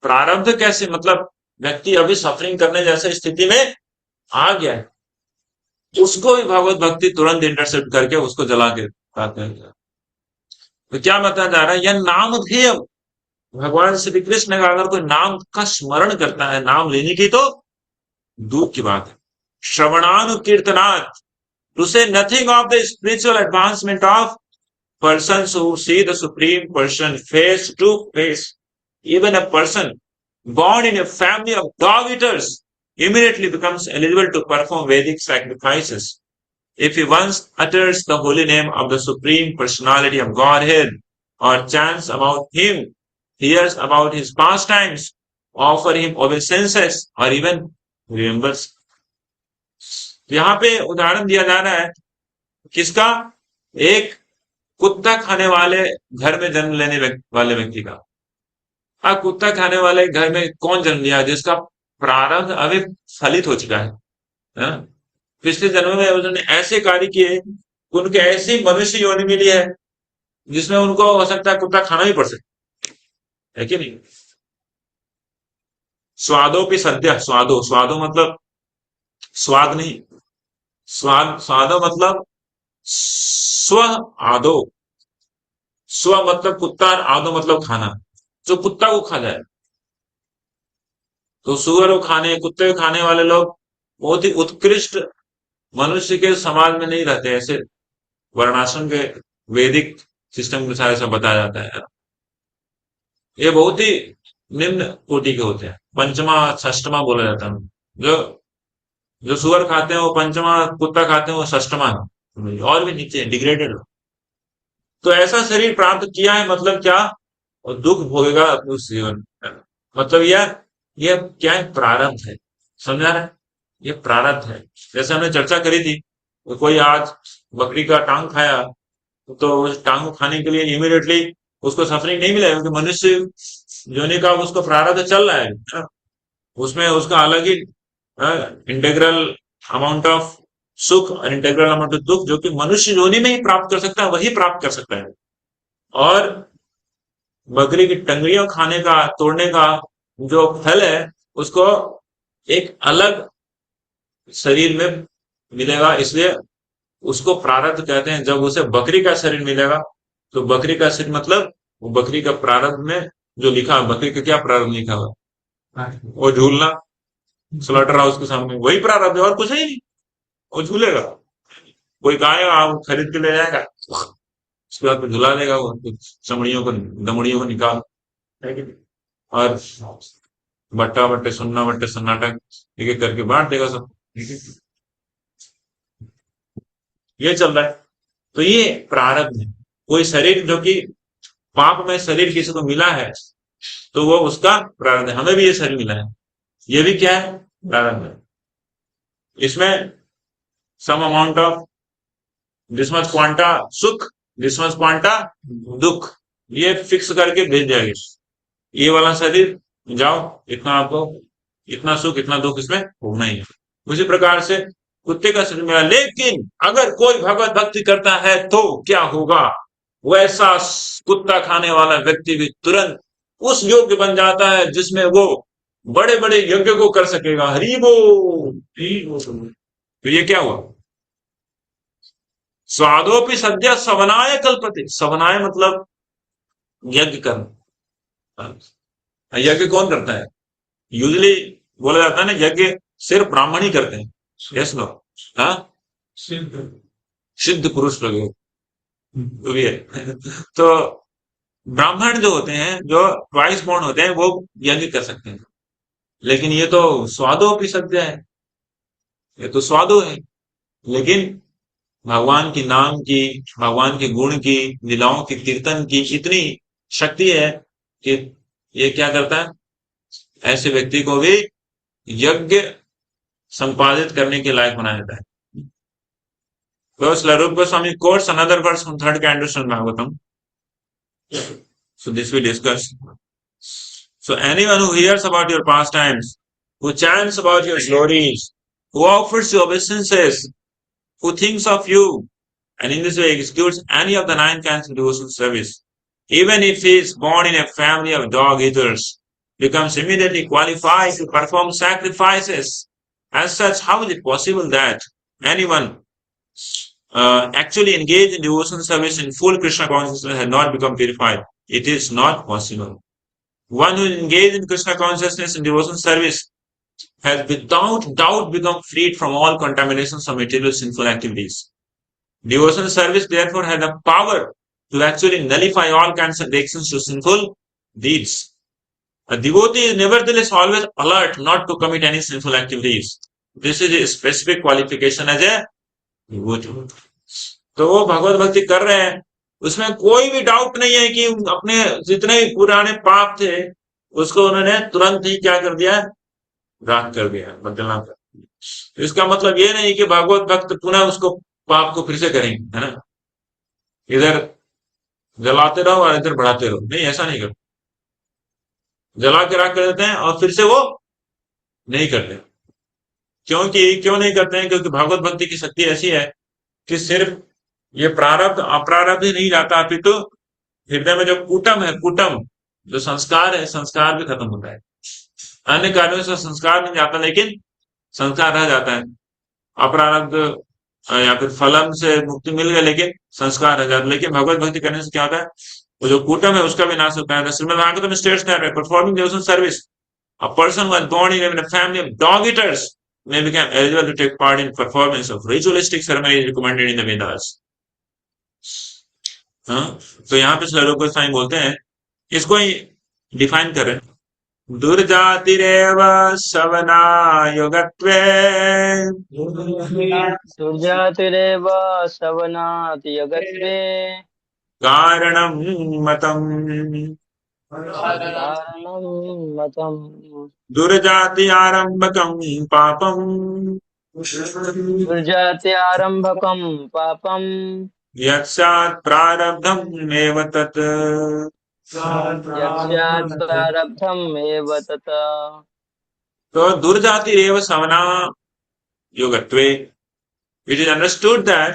प्रारब्ध कैसे, मतलब व्यक्ति अभी सफरिंग करने जैसे स्थिति में आ गया है, उसको भी भगवत भक्ति तुरंत इंटरसेप्ट करके उसको जला के खाते हैं। तो क्या बताया जा रहा है, यह नामधेय, भगवान श्री कृष्ण का अगर कोई नाम का स्मरण करता है, नाम लेने की, तो दूर की बात है। श्रवणानुकीर्तनात्, to say nothing of the spiritual advancement of persons who see the Supreme Person face to face. Even a person born in a family of dog eaters immediately becomes eligible to perform Vedic sacrifices if he once utters the holy name of the Supreme Personality of Godhead, or chants about him, hears about his pastimes, offer him obeisances, or even remembers. यहाँ पे उदाहरण दिया जा रहा है किसका? एक कुत्ता खाने वाले घर में जन्म लेने वाले व्यक्ति का। कुत्ता खाने वाले घर में कौन जन्म लिया जिसका प्रारब्ध अभी फलित हो चुका है, हाँ? पिछले जन्म में उन्होंने ऐसे कार्य किए, उनके ऐसी मनुष्य योनि मिली है जिसमें उनको हो सकता है कुत्ता खाना ही पड़ सकता है कि नहीं? स्वादोपि सद्य, स्वादो, स्वादो मतलब स्वाद नहीं, स्वादो मतलब स्व आदो, स्व मतलब कुत्ता, आदो मतलब खाना, जो कुत्ता को खा जाए। तो सुअर को खाने, कुत्ते को खाने वाले लोग बहुत ही उत्कृष्ट मनुष्य के समाज में नहीं रहते। ऐसे वर्णाश्रम के वैदिक सिस्टम के साथ ऐसा बताया जाता है। ये बहुत ही निम्न कोटि के होते हैं, पंचमा षष्टमा बोला जाता है। जो जो सुअर खाते हैं वो पंचमा, कुत्ता खाते हैं वो षष्टमा है, और भी नीचे डिग्रेडेड। तो ऐसा शरीर प्राप्त किया है मतलब क्या? और दुख भोगेगा उस जीवन में। मतलब यह क्या है? प्रारब्ध है। समझा रहे? ये प्रारब्ध है। जैसे हमने चर्चा करी थी, तो कोई आज बकरी का टांग खाया, तो उस टांग को खाने के लिए इमीडिएटली उसको सफरिंग नहीं मिलेगा, क्योंकि मनुष्य योनि का उसको प्रारब्ध चल रहा है ना? उसमें उसका अलग ही इंटेग्रल अमाउंट ऑफ सुख और इंटेग्रल अमाउंट ऑफ दुख, जो कि मनुष्य योनि में ही प्राप्त कर सकता है, वही प्राप्त कर सकता है। और बकरी की टंगड़ियों खाने का, तोड़ने का जो फल है, उसको एक अलग शरीर में मिलेगा, इसलिए उसको प्रारब्ध कहते हैं। जब उसे बकरी का शरीर मिलेगा, तो बकरी का शरीर मतलब वो बकरी का प्रारब्ध में जो लिखा, बकरी का क्या प्रारब्ध लिखा हुआ, वो झूलना स्लॉटर हाउस के सामने, वही प्रारब्ध है और कुछ है ही नहीं। वो झूलेगा। कोई गाय आप खरीद के ले जाएगा, उसके बाद में झुला देगा, वो चमड़ियों को, दमड़ियों को निकाल, है कि नहीं? और बट्टा बट्टे सुन्ना बट्टे सन्नाटक एक एक करके बांट देगा सब, ठीक है? ये चल रहा है। तो ये प्रारब्ध है। कोई शरीर जो कि पाप में शरीर किसी को मिला है, तो वो उसका प्रारब्ध है। हमें भी ये शरीर मिला है, ये भी क्या है? प्रारब्ध है। इसमें some amount of this much quanta सुख, दिस मच क्वांटा दुख, ये फिक्स करके भेज दिया। ये वाला शरीर जाओ, इतना आपको, इतना सुख इतना दुख इसमें भोगना ही है। उसी प्रकार से कुत्ते का शरीर मिला, लेकिन अगर कोई भगवत भक्ति करता है तो क्या होगा? वैसा कुत्ता खाने वाला व्यक्ति भी तुरंत उस योग्य बन जाता है जिसमें वो बड़े बड़े यज्ञ को कर सकेगा। हरि बोल, हरि बोल। तो ये क्या हुआ? स्वादोपि सद्य सवनाय कल्पते। सवनाय मतलब यज्ञ करना। यज्ञ कौन करता है? यूजली बोला जाता है ना, यज्ञ सिर्फ ब्राह्मण ही करते हैं। Yes no? हाँ, सिद्ध पुरुष लोग तो भी है। तो ब्राह्मण जो होते हैं, जो ट्वाइस बॉर्न होते हैं, वो यज्ञ कर सकते हैं। लेकिन ये तो स्वादो की सत्य है, ये तो स्वादो है। लेकिन भगवान की नाम की, भगवान के गुण की, लीलाओं की, कीर्तन की इतनी शक्ति है कि ये क्या करता है? ऐसे व्यक्ति को भी यज्ञ संपादित करने के लायक बना देता है। First, Larup Goswami quotes another verse from third canto of Bhagavatam. So this we discuss. So anyone who hears about your pastimes, who chants about your glories, who offers you obeisances, who thinks of you, and in this way executes any of the 9 kinds of devotional service, even if he is born in a family of dog eaters, becomes immediately qualified to perform sacrifices. As such, how is it possible that anyone actually engaged in devotional service in full Krishna consciousness has not become purified? It is not possible. One who engaged in Krishna consciousness and devotional service has without doubt become freed from all contaminations of material sinful activities. Devotional service therefore has the power to actually nullify all kinds of reactions to sinful deeds. A devotee is nevertheless always alert not to commit any sinful activities. This is a specific qualification as a devotee. तो वो भगवत भक्ति कर रहे हैं, उसमें कोई भी doubt नहीं है कि अपने जितने भी पुराने पाप थे उसको उन्होंने तुरंत ही क्या कर दिया, राख कर दिया, बदलना कर दिया। तो इसका मतलब ये नहीं कि भागवत भक्त पुनः उसको पाप को फिर से करेंगे, है ना, इधर जलाते रहो और इधर बढ़ाते रहो, नहीं ऐसा नहीं करते, जला के राख कर देते हैं और फिर से वो नहीं करते। क्यों नहीं करते हैं? क्योंकि भागवत भक्ति की शक्ति ऐसी है कि सिर्फ ये प्रारब्ध अप्रारब्ध ही नहीं जाता, अपितु हृदय में जो कूटम है, कूटम जो संस्कार है, संस्कार भी खत्म होता है। अन्य कार्यों से संस्कार नहीं जाता लेकिन संस्कार रह जाता है। अप्रारब्ध या फिर फलम से मुक्ति मिल गई लेकिन संस्कार रह जाता है। लेकिन भगवत भक्ति करने से क्या होता है, वो जो कूटम है उसका भी नाश होता है। Shrimad Bhagavatam states that performing devotional service, a person was born in a family of dog eaters may become eligible to take part in performance of ritualistic ceremonies recommended in the Vedas. हाँ, तो यहाँ पे श्लोक गोस्वामी बोलते हैं, इसको ही डिफाइन कर रहे हैं, दुर्जातिरेव सवना योगत्वे दुर्जातिरेव सवनाति यगत्वे कारणं मतम् कारणं मतम् दुर्जाति आरंभकं पापम् दुर्जात्यारम्भकं पापं यत्स्यात् प्रारब्धम् एव तत्। यस्यात् प्रारब्धम् एव तत्। तो दुर्जातिरेव सवना योगत्वे, it is understood that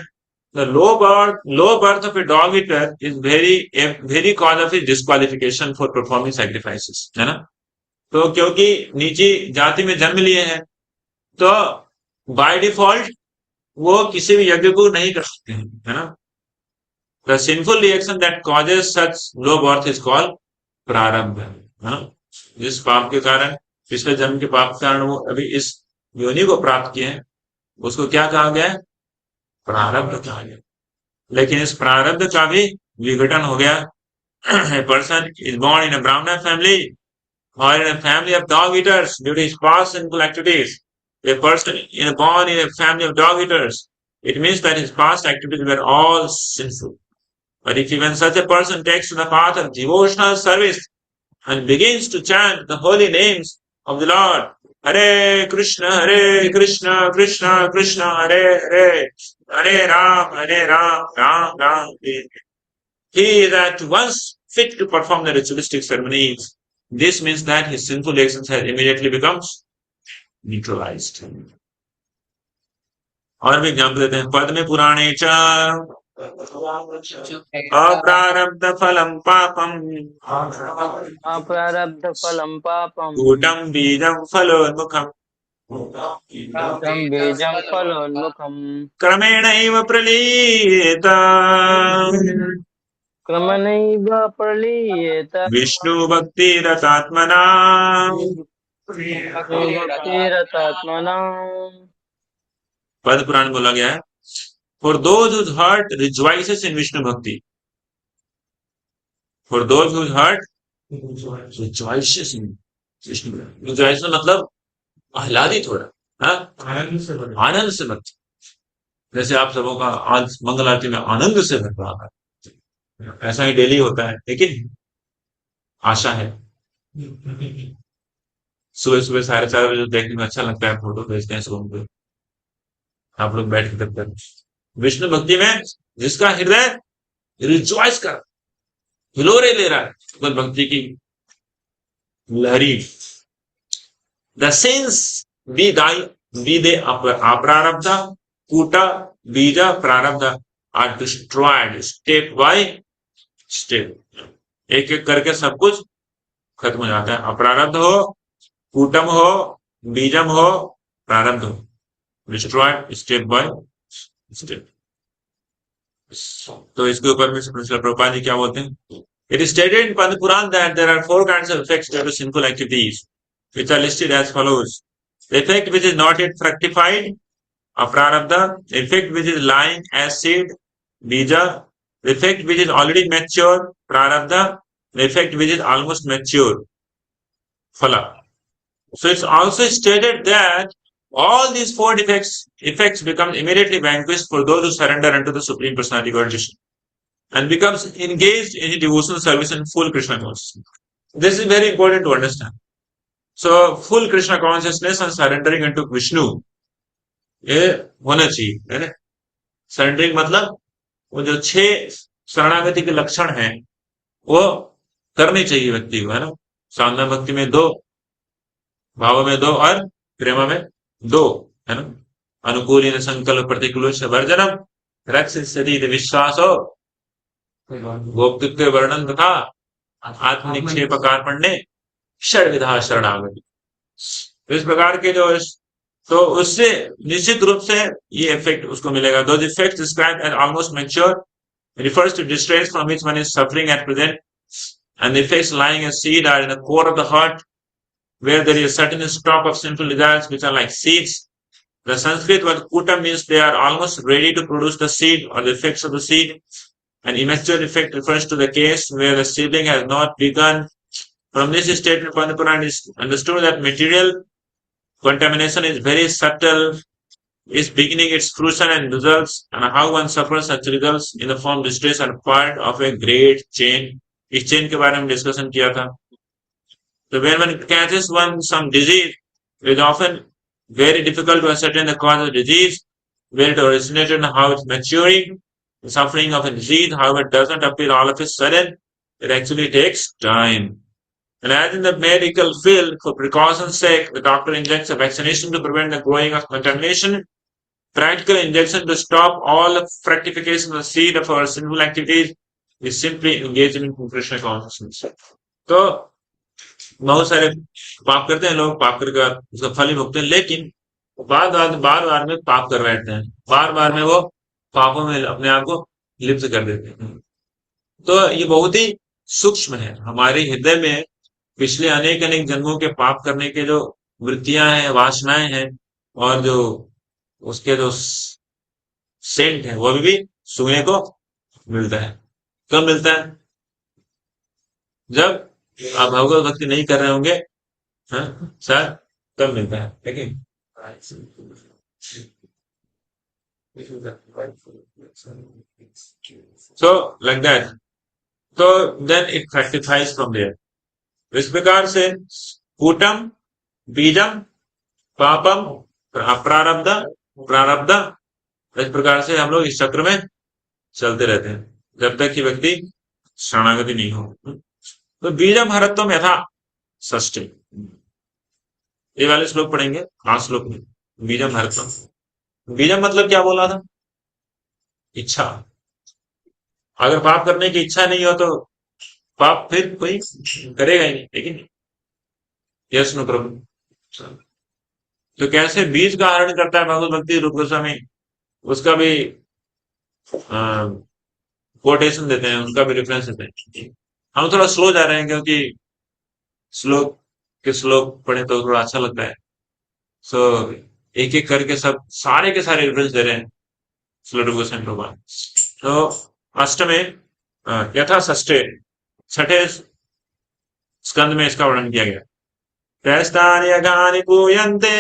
the low birth of a dog eater is very cause of his disqualification for performing sacrifices, है ना। तो क्योंकि नीची जाति में जन्म लिए हैं तो बाय डिफॉल्ट वो किसी भी यज्ञ को नहीं कर सकते हैं, है ना। The sinful reaction that causes such low birth is called प्रारब्ध, है ना। जिस पाप के कारण, पिछले जन्म के पाप के कारण वो अभी इस योनि को प्राप्त किए हैं, उसको क्या कहा गया है, प्रारब्ध कहा गया। लेकिन इस प्रारब्ध का भी विघटन हो गया। A person is born in a Brahmana family or in a family of dog eaters due to his past sinful activities. A person born in a family of dog eaters, it means that his past activities were all sinful. But if even such a person takes to the path of devotional service and begins to chant the holy names of the Lord, Hare Krishna, Krishna Krishna, Hare Hare, Hare Ram, Ram Ram, he is at once fit to perform the ritualistic ceremonies. This means that his sinful actions have immediately becomes neutralized. और भी example देते हैं, पद्मे पुराणे च अप्रारब्ध फलम पापम अप्रारब्ध फलं पापं कूटम बीजम फलोन्मुखम कूटं बीजं फलोन्मुखं क्रमेणैव प्रलीयेत क्रमणैव प्रलीयेत विष्णु भक्तिरतात्मना भक्तिरतात्मना। पद्म पुराण बोला गया है, for those whose heart rejoices in Vishnu bhakti, for those whose heart rejoices in Vishnu bhakti, rejoices मतलब आह्लादित हो रहा है, आनंद से भक्ति, जैसे आप सबों का आज मंगल आरती में आनंद से भर रहा है, ऐसा ही डेली होता है। लेकिन आशा है सुबह सुबह 4:30 बजे देखने में अच्छा लगता है, फोटो भेजते हैं सुबह पे, आप लोग बैठ के तब तक विष्णु भक्ति में जिसका हृदय रिजॉइस कर हिलोरे ले रहा है भगवत भक्ति की लहरी। द सिंस बी दे अप्रारब्ध कूटा बीजा प्रारब्ध are destroyed step by step, एक एक करके सब कुछ खत्म हो जाता है। अप्रारब्ध हो, कूटम हो, बीजम हो, प्रारब्ध हो, डिस्ट्रॉयड स्टेप बाय स्टेप। तो इसके ऊपर में प्रभुपाद जी क्या बोलते हैं, It is stated in Padma Puran that there are 4 kinds of effects due to sinful activities, which are listed as follows. The effect which is not yet fructified, aprarabdha. The effect which is lying as seed, bija. The effect which is already mature, prarabdha. The effect which is almost mature, phala. So it's also stated that all these 4 effects become immediately vanquished for those who surrender unto the Supreme Personality of Godhead and becomes engaged in devotional service in full Krishna consciousness. This is very important to understand. So full Krishna consciousness and surrendering unto Vishnu, ये होना चाहिए, है ना? Surrendering मतलब वो जो 6 शरणागति के लक्षण हैं, वो करने चाहिए व्यक्ति को, है ना? साधना भक्ति में 2, भाव में 2 और प्रेम में 2, है ना? अनुकूल संकल्प प्रतिकूल वर्जनम रक्ष शरीर विश्वास हो भोक्तृत्व वर्णन तथा आत्मनिक्षेप कार्पण्य षड्विधा शरणागति। इस प्रकार के जो तो उससे निश्चित रूप से ये इफेक्ट उसको मिलेगा। Those effects described as almost mature refers to distress from which one is suffering at present, and the effects lying as seed are in the core of the heart, where there is a certain stock of sinful desires which are like seeds. The Sanskrit word kutam means they are almost ready to produce the seed or the effects of the seed. An immature effect refers to the case where the seedling has not begun. From this statement, Padma Puran is understood that material contamination is very subtle, is beginning its fruition and results, and how one suffers such results in the form of distress are part of a great chain. इस chain के बारे में discussion किया था. So when one catches some disease, it is often very difficult to ascertain the cause of the disease, where it originated and how it's maturing. The suffering of a disease, however, doesn't appear all of a sudden. It actually takes time. And as in the medical field, for precaution's sake, the doctor injects a vaccination to prevent the growing of contamination. Practical injection to stop all the fructification of the seed of our sinful activities is simply engaging in Krishna consciousness. तो बहुत सारे पाप करते हैं लोग, पाप करके उसका फल ही भुगतते हैं, लेकिन बार में पाप कर बैठते हैं, बार में वो पापों में अपने आप को लिप्त कर देते हैं। तो ये बहुत ही सूक्ष्म है। हमारे हृदय में पिछले अनेक जन्मों के पाप करने के जो वृत्तियां हैं, वासनाएं हैं, और जो उसके जो सेंट है वो भी सुनने को मिलता है। कब मिलता है? जब आप भगवत भक्ति नहीं कर रहे होंगे, हाँ, सर, तब मिलता है। लेकिन so like that, so then it fructifies from there. इस प्रकार से कूटम, बीजम, पापम, प्रारब्ध, प्रारब्ध, इस प्रकार से हम लोग इस चक्र में चलते रहते हैं जब तक कि व्यक्ति शरणागति नहीं हो। तो बीजम हरत्वम यथा षष्ठी, ये वाले श्लोक पढ़ेंगे 8 श्लोक में। बीजम हरत्वम, बीजम मतलब क्या बोला था? इच्छा। अगर पाप करने की इच्छा नहीं हो तो पाप फिर कोई करेगा ही नहीं, लेकिन यस नो प्रभु। तो कैसे बीज का हरण करता है भगवत भक्ति रूप गोस्वामी, उसका भी कोटेशन देते हैं, उसका भी रेफरेंस देते हैं। हम थोड़ा स्लो जा रहे हैं क्योंकि श्लोक पढ़े तो थोड़ा अच्छा लगता है। सो एक एक करके सब सारे के सारे रेफरेंस दे रहे हैं श्लोक गोस्वामी भगवान। तो अष्टमे यथा षष्ठे, छठे स्कंद में इसका वर्णन किया गया। प्रस्तानि यज्ञानि पूयन्ते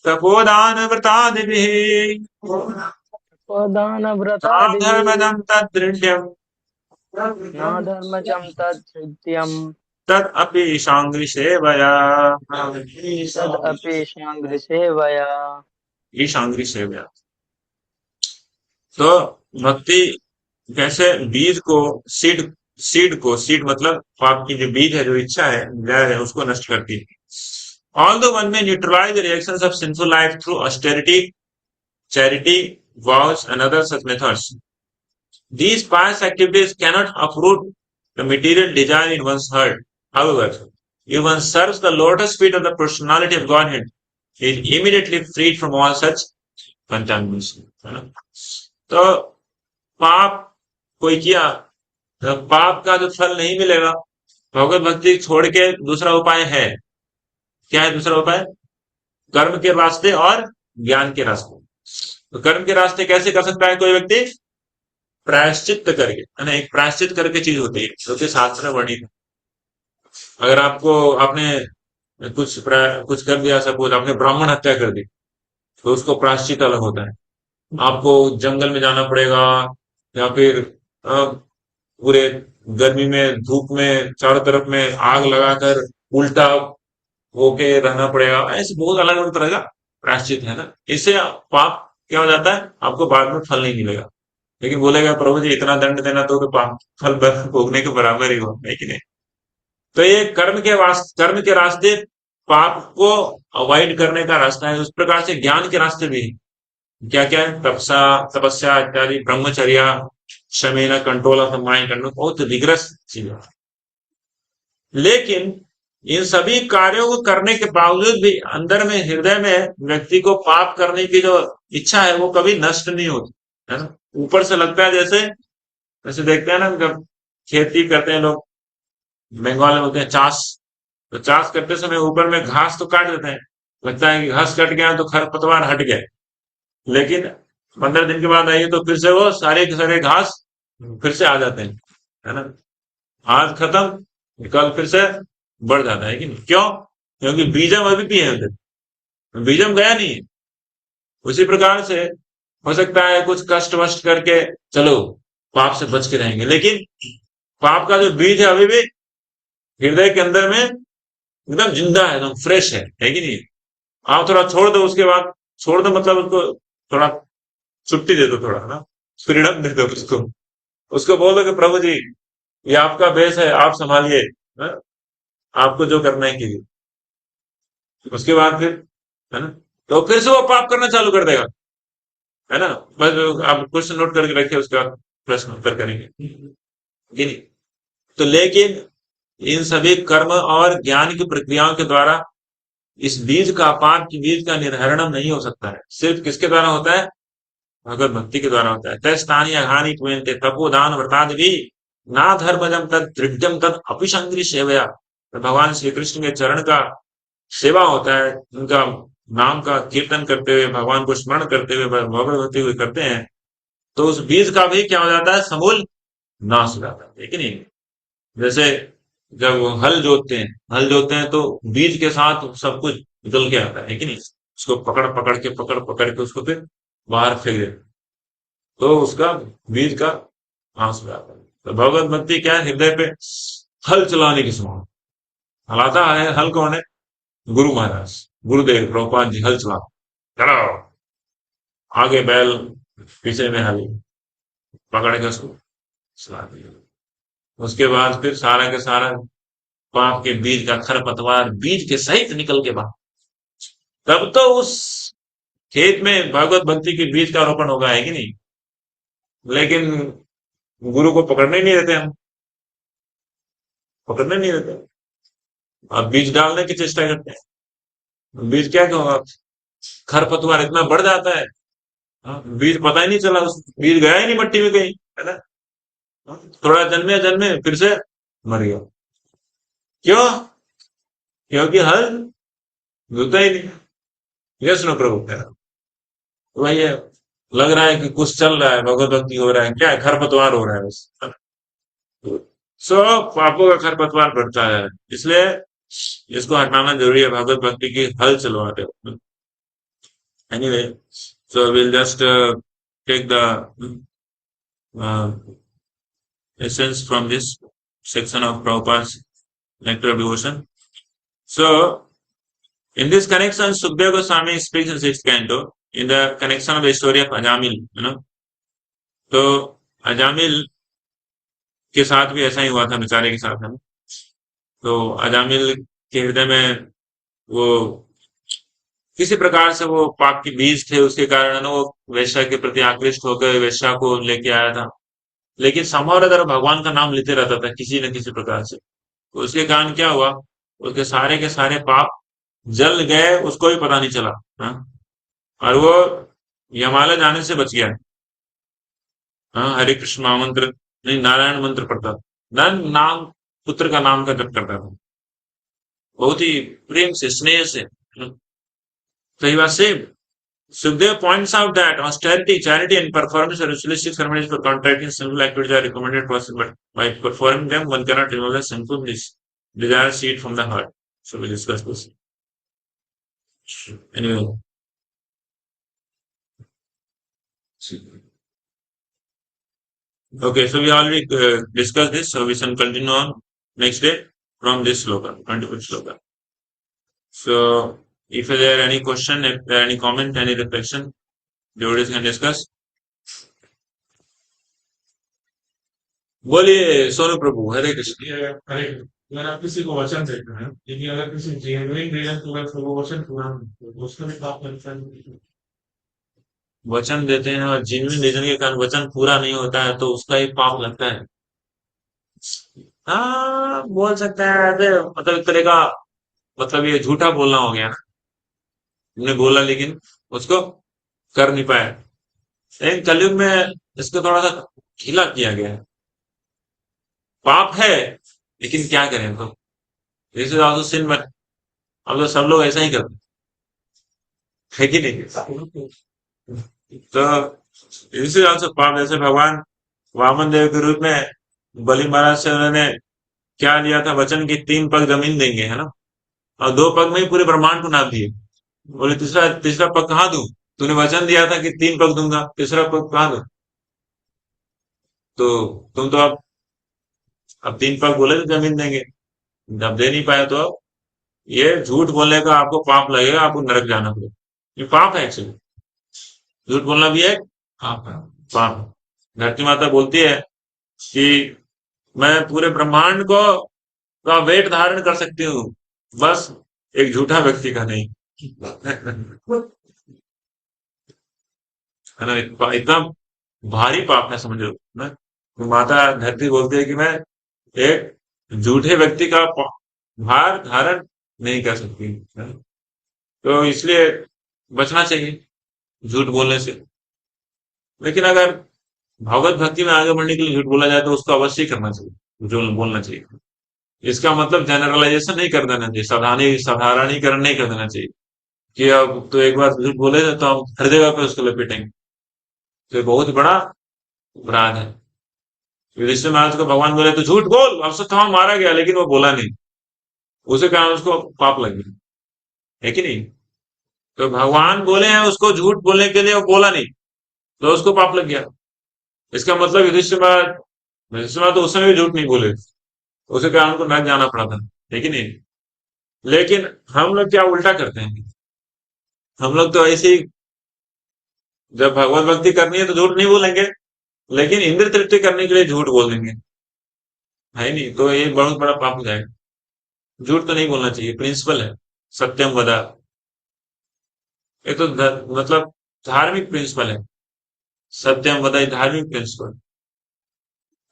तपोदान व्रतादिभिः धर्मजं तद्दृढ्यं धर्मजं तद्धृत्यं तदपि शांग्रिसेवया, तदपि शांग्रिसेवया, ईशांग्रिसेवया। तो भक्ति कैसे बीज को सीड मतलब पाप की जो बीज है, जो इच्छा है, desire है, उसको नष्ट करती है। Although one may neutralize the reactions of sinful life through austerity, charity, vows, and other such methods, these pious activities cannot uproot the material desire in one's heart. However, if one serves the lotus feet of the personality of Godhead, he is immediately freed from all such contamination. तो पाप कोई किया, तो पाप का जो फल नहीं मिलेगा। भगवत भक्ति छोड़ के दूसरा उपाय है। क्या है दूसरा उपाय? कर्म के रास्ते और ज्ञान के रास्ते। तो कर्म के रास्ते कैसे कर सकता है कोई व्यक्ति? प्रायश्चित करके, है ना। एक प्रायश्चित करके चीज होती है जो कि शास्त्र में वर्णित है। अगर आपको आपने कुछ कर दिया, सपोज आपने ब्राह्मण हत्या कर दी, तो उसको प्रायश्चित अलग होता है। आपको जंगल में जाना पड़ेगा, या फिर पूरे गर्मी में धूप में चारों तरफ में आग लगाकर उल्टा होके रहना पड़ेगा। ऐसे बहुत अलग अलग तरह का प्रायश्चित है ना। इससे पाप क्या हो जाता है, आपको बाद में फल नहीं मिलेगा। लेकिन बोलेगा प्रभु जी इतना दंड देना तो पाप फल भोगने के बराबर ही हो, है कि नहीं? तो ये कर्म के रास्ते पाप को अवॉइड करने का रास्ता है। उस प्रकार से ज्ञान के रास्ते भी क्या क्या है? तपस्या इत्यादि, ब्रह्मचर्या, शमेन, control of the mind, control, बहुत रिगरस चीज है। लेकिन इन सभी कार्यों को करने के बावजूद भी अंदर में, हृदय में व्यक्ति को पाप करने की जो इच्छा है वो कभी नष्ट नहीं होती, है ना। ऊपर से लगता है जैसे, वैसे देखते हैं ना, जब खेती करते हैं लोग, बंगाल में बोलते हैं चाष। तो चाष करते समय ऊपर में घास तो काट देते हैं, लगता है कि घास कट गया तो खरपतवार हट गए। लेकिन 15 दिन के बाद आइए तो फिर से वो सारे के सारे घास फिर से आ जाते हैं, है ना। आज खत्म, कल फिर से बढ़ जाता है कि नहीं? क्यों? क्योंकि बीजम अभी भी है उधर, बीजम गया नहीं है। उसी प्रकार से हो सकता है कुछ कष्ट वष्ट करके चलो पाप से बच के रहेंगे, लेकिन पाप का जो बीज है अभी भी हृदय के अंदर में एकदम जिंदा है, एकदम फ्रेश है कि नहीं? आप थोड़ा छोड़ दो, उसके बाद छोड़ दो मतलब उसको थोड़ा छुट्टी दे दो, थोड़ा ना फ्रीडम दे दो उसको। उसको बोलो कि प्रभु जी ये आपका बेस है, आप संभालिए, हाँ? आपको जो करना है कीजिए। उसके बाद फिर, है ना, तो फिर से वो पाप करना चालू कर देगा, है ना। बस आप क्वेश्चन नोट करके रखिए, उसके बाद प्रश्न उत्तर करेंगे कि नहीं। तो लेकिन इन सभी कर्म और ज्ञान की प्रक्रियाओं के द्वारा इस बीज का, पाप की बीज का निर्हरण नहीं हो सकता है। सिर्फ किसके द्वारा होता है? भगवत भक्ति के द्वारा होता है। तस्थानी अघानी क्वेंते तपोदान व्रतादि ना धर्मजम तद दृढ़ तद अपिशंग्री सेवया। तो भगवान श्री कृष्ण के चरण का सेवा होता है, उनका नाम का कीर्तन करते हुए, भगवान को स्मरण करते हुए, भगवत भक्ति हुए करते हैं, तो उस बीज का भी क्या हो जाता है? समूल नाश हो जाता है, लेकिन नहीं। जैसे जब वो हल जोतते हैं तो बीज के साथ सब कुछ निकल के आता है कि नहीं? उसको पकड़ पकड़ के उसको फिर बाहर फेंक देते हैं, तो उसका बीज का नाश हो जाता है। तो भगवत भक्ति क्या है? हृदय पे हल चलाने की समान। हलाता है, हल कौन है? गुरु महाराज, गुरुदेव प्रभुपाद जी हल चला, चलो आगे बैल, पीछे में हल, पकड़ के उसको चला दिया। उसके बाद फिर सारा के सारा पाप के बीज का खरपतवार बीज के सहित निकल के बाहर, तब तो उस खेत में भगवत भक्ति के बीज का रोपण होगा, है कि नहीं? लेकिन गुरु को पकड़ने ही नहीं देते हम, पकड़ने नहीं देते। अब बीज डालने की चेष्टा करते हैं, बीज क्या होगा? खरपतवार इतना बढ़ जाता है, हाँ, बीज पता ही नहीं चला, उस बीज गया ही नहीं मट्टी में कहीं, है ना। हाँ, थोड़ा जन्मे जन्मे फिर से मर गया। क्यों? क्योंकि हल जुता ही नहीं। यस नो प्रभु कह रहा। तो भाई ये लग रहा है कि कुछ चल रहा है, भगवत भक्ति हो रहा है, क्या है? खरपतवार हो रहा है बस। सो पापों का खरपतवार बढ़ता है, इसलिए इसको हटाना जरूरी है। भगवत भक्ति की हल चलवाते हो। Anyway, so we'll just take the uh, essence from this section of Prabhupada's nectar of devotion. So, in this connection, Sukhdeva Goswami speaks in sixth canto in the connection of the story of Ajamil, you know. तो अजामिल के साथ भी ऐसा ही हुआ था, बेचारे के साथ है ना। तो अजामिल के हृदय में वो किसी प्रकार से वो पाप के बीज थे, उसके कारण ना वो वैश्या के प्रति आकृष्ट होकर वैश्या को लेके आया था। लेकिन समहार अगर भगवान का नाम लेते रहता था किसी न किसी प्रकार से, तो उसके कारण क्या हुआ? उसके सारे के सारे पाप जल गए, उसको भी पता नहीं चला, हाँ? और वो यमालय जाने से बच गया। हाँ, हरे कृष्ण महामंत्र नहीं, नारायण मंत्र पढ़ता था। नाम पुत्र का नाम का जप करता था, बहुत ही प्रेम से, स्नेह से। सही बात से। Sukhdev points out that austerity, charity, and performance are ritualistic ceremonies for contracting sinful activities are recommended person, but by performing them, one cannot remove the sinful desire seed from the heart. So we discuss this. Anyway, okay, so we already discussed this, so we can continue on next day from this sloka, 21st sloka. So, if there are any question, if there are any comment, any reflection, devotees can discuss. बोलिए सोनू प्रभु, हरे कृष्ण। ये अरे अगर आप किसी को वचन देते हैं, लेकिन अगर किसी जेन्युइन रीजन की वजह से वो वचन पूरा नहीं होता, तो उसका भी पाप लगता है। वचन देते हैं और जेन्युइन रीजन के कारण वचन पूरा नहीं होता है, तो उसका ही पाप लगता है। हाँ, बोल सकते हैं ऐसे, मतलब एक तरह का, मतलब ये झूठा बोलना हो गया ना। हमने बोला लेकिन उसको कर नहीं पाया। लेकिन कलयुग में इसको थोड़ा सा ढीला किया गया है। पाप है, लेकिन क्या करें तो, this is also sin, but अब तो सब लोग ऐसा ही करते हैं, है कि नहीं? तो दिस इज ऑल्सो पाप। जैसे भगवान वामन देव के रूप में बलि महाराज से उन्होंने क्या लिया था वचन, की 3 पग जमीन देंगे, है ना? और 2 पग में ही पूरे ब्रह्मांड को नाप दिए। बोले तीसरा तीसरा पग कहाँ दूं? तूने वचन दिया था कि 3 पग दूंगा, तीसरा पग कहाँ दूं? तो तुम तो अब 3 पग बोले तो जमीन देंगे, जब दे नहीं पाए तो अब ये झूठ बोलने का आपको पाप लगेगा, आपको नरक जाना पड़ेगा। ये पाप है एक्चुअली, झूठ बोलना भी एक पाप है। पाप है। धरती माता बोलती है कि मैं पूरे ब्रह्मांड को का वेट धारण कर सकती हूँ, बस एक झूठा व्यक्ति का नहीं। है ना? इतना भारी पाप है, समझ लो ना। तो माता धरती बोलती है कि मैं एक झूठे व्यक्ति का भार धारण नहीं कर सकती, है ना? तो इसलिए बचना चाहिए झूठ बोलने से। लेकिन अगर भगवत भक्ति में आगे बढ़ने के लिए झूठ बोला जाए तो उसको अवश्य ही करना चाहिए, जो बोलना चाहिए। इसका मतलब जनरलाइजेशन नहीं कर देना चाहिए, साधारणीकरण नहीं कर देना चाहिए कि अब तो एक बार झूठ बोले तो हम हर जगह पे उसको लपेटेंगे। तो ये बहुत बड़ा अपराध है। युधिष्ठिर महाराज को भगवान बोले तो झूठ बोल, अश्वत्थामा मारा गया, लेकिन वो बोला नहीं, उसे कारण उसको पाप लग गया, है कि नहीं? तो भगवान बोले हैं उसको झूठ बोलने के लिए, वो बोला नहीं, तो उसको पाप लग गया। इसका मतलब युधिष्ठिर महाराज तो उस समय भी झूठ नहीं बोले, उसे कारण उनको नरक जाना पड़ा था, है कि नहीं? लेकिन हम लोग क्या उल्टा करते हैं, हम लोग तो ऐसे ही, जब भगवत भक्ति करनी है तो झूठ नहीं बोलेंगे, लेकिन इंद्र तृप्ति करने के लिए झूठ बोल देंगे, है नहीं? तो ये बहुत बड़ा पाप हो जाएगा। झूठ तो नहीं बोलना चाहिए, प्रिंसिपल है सत्यम वदा। ये तो मतलब धार्मिक प्रिंसिपल है, सत्यम वदा, ये धार्मिक प्रिंसिपल।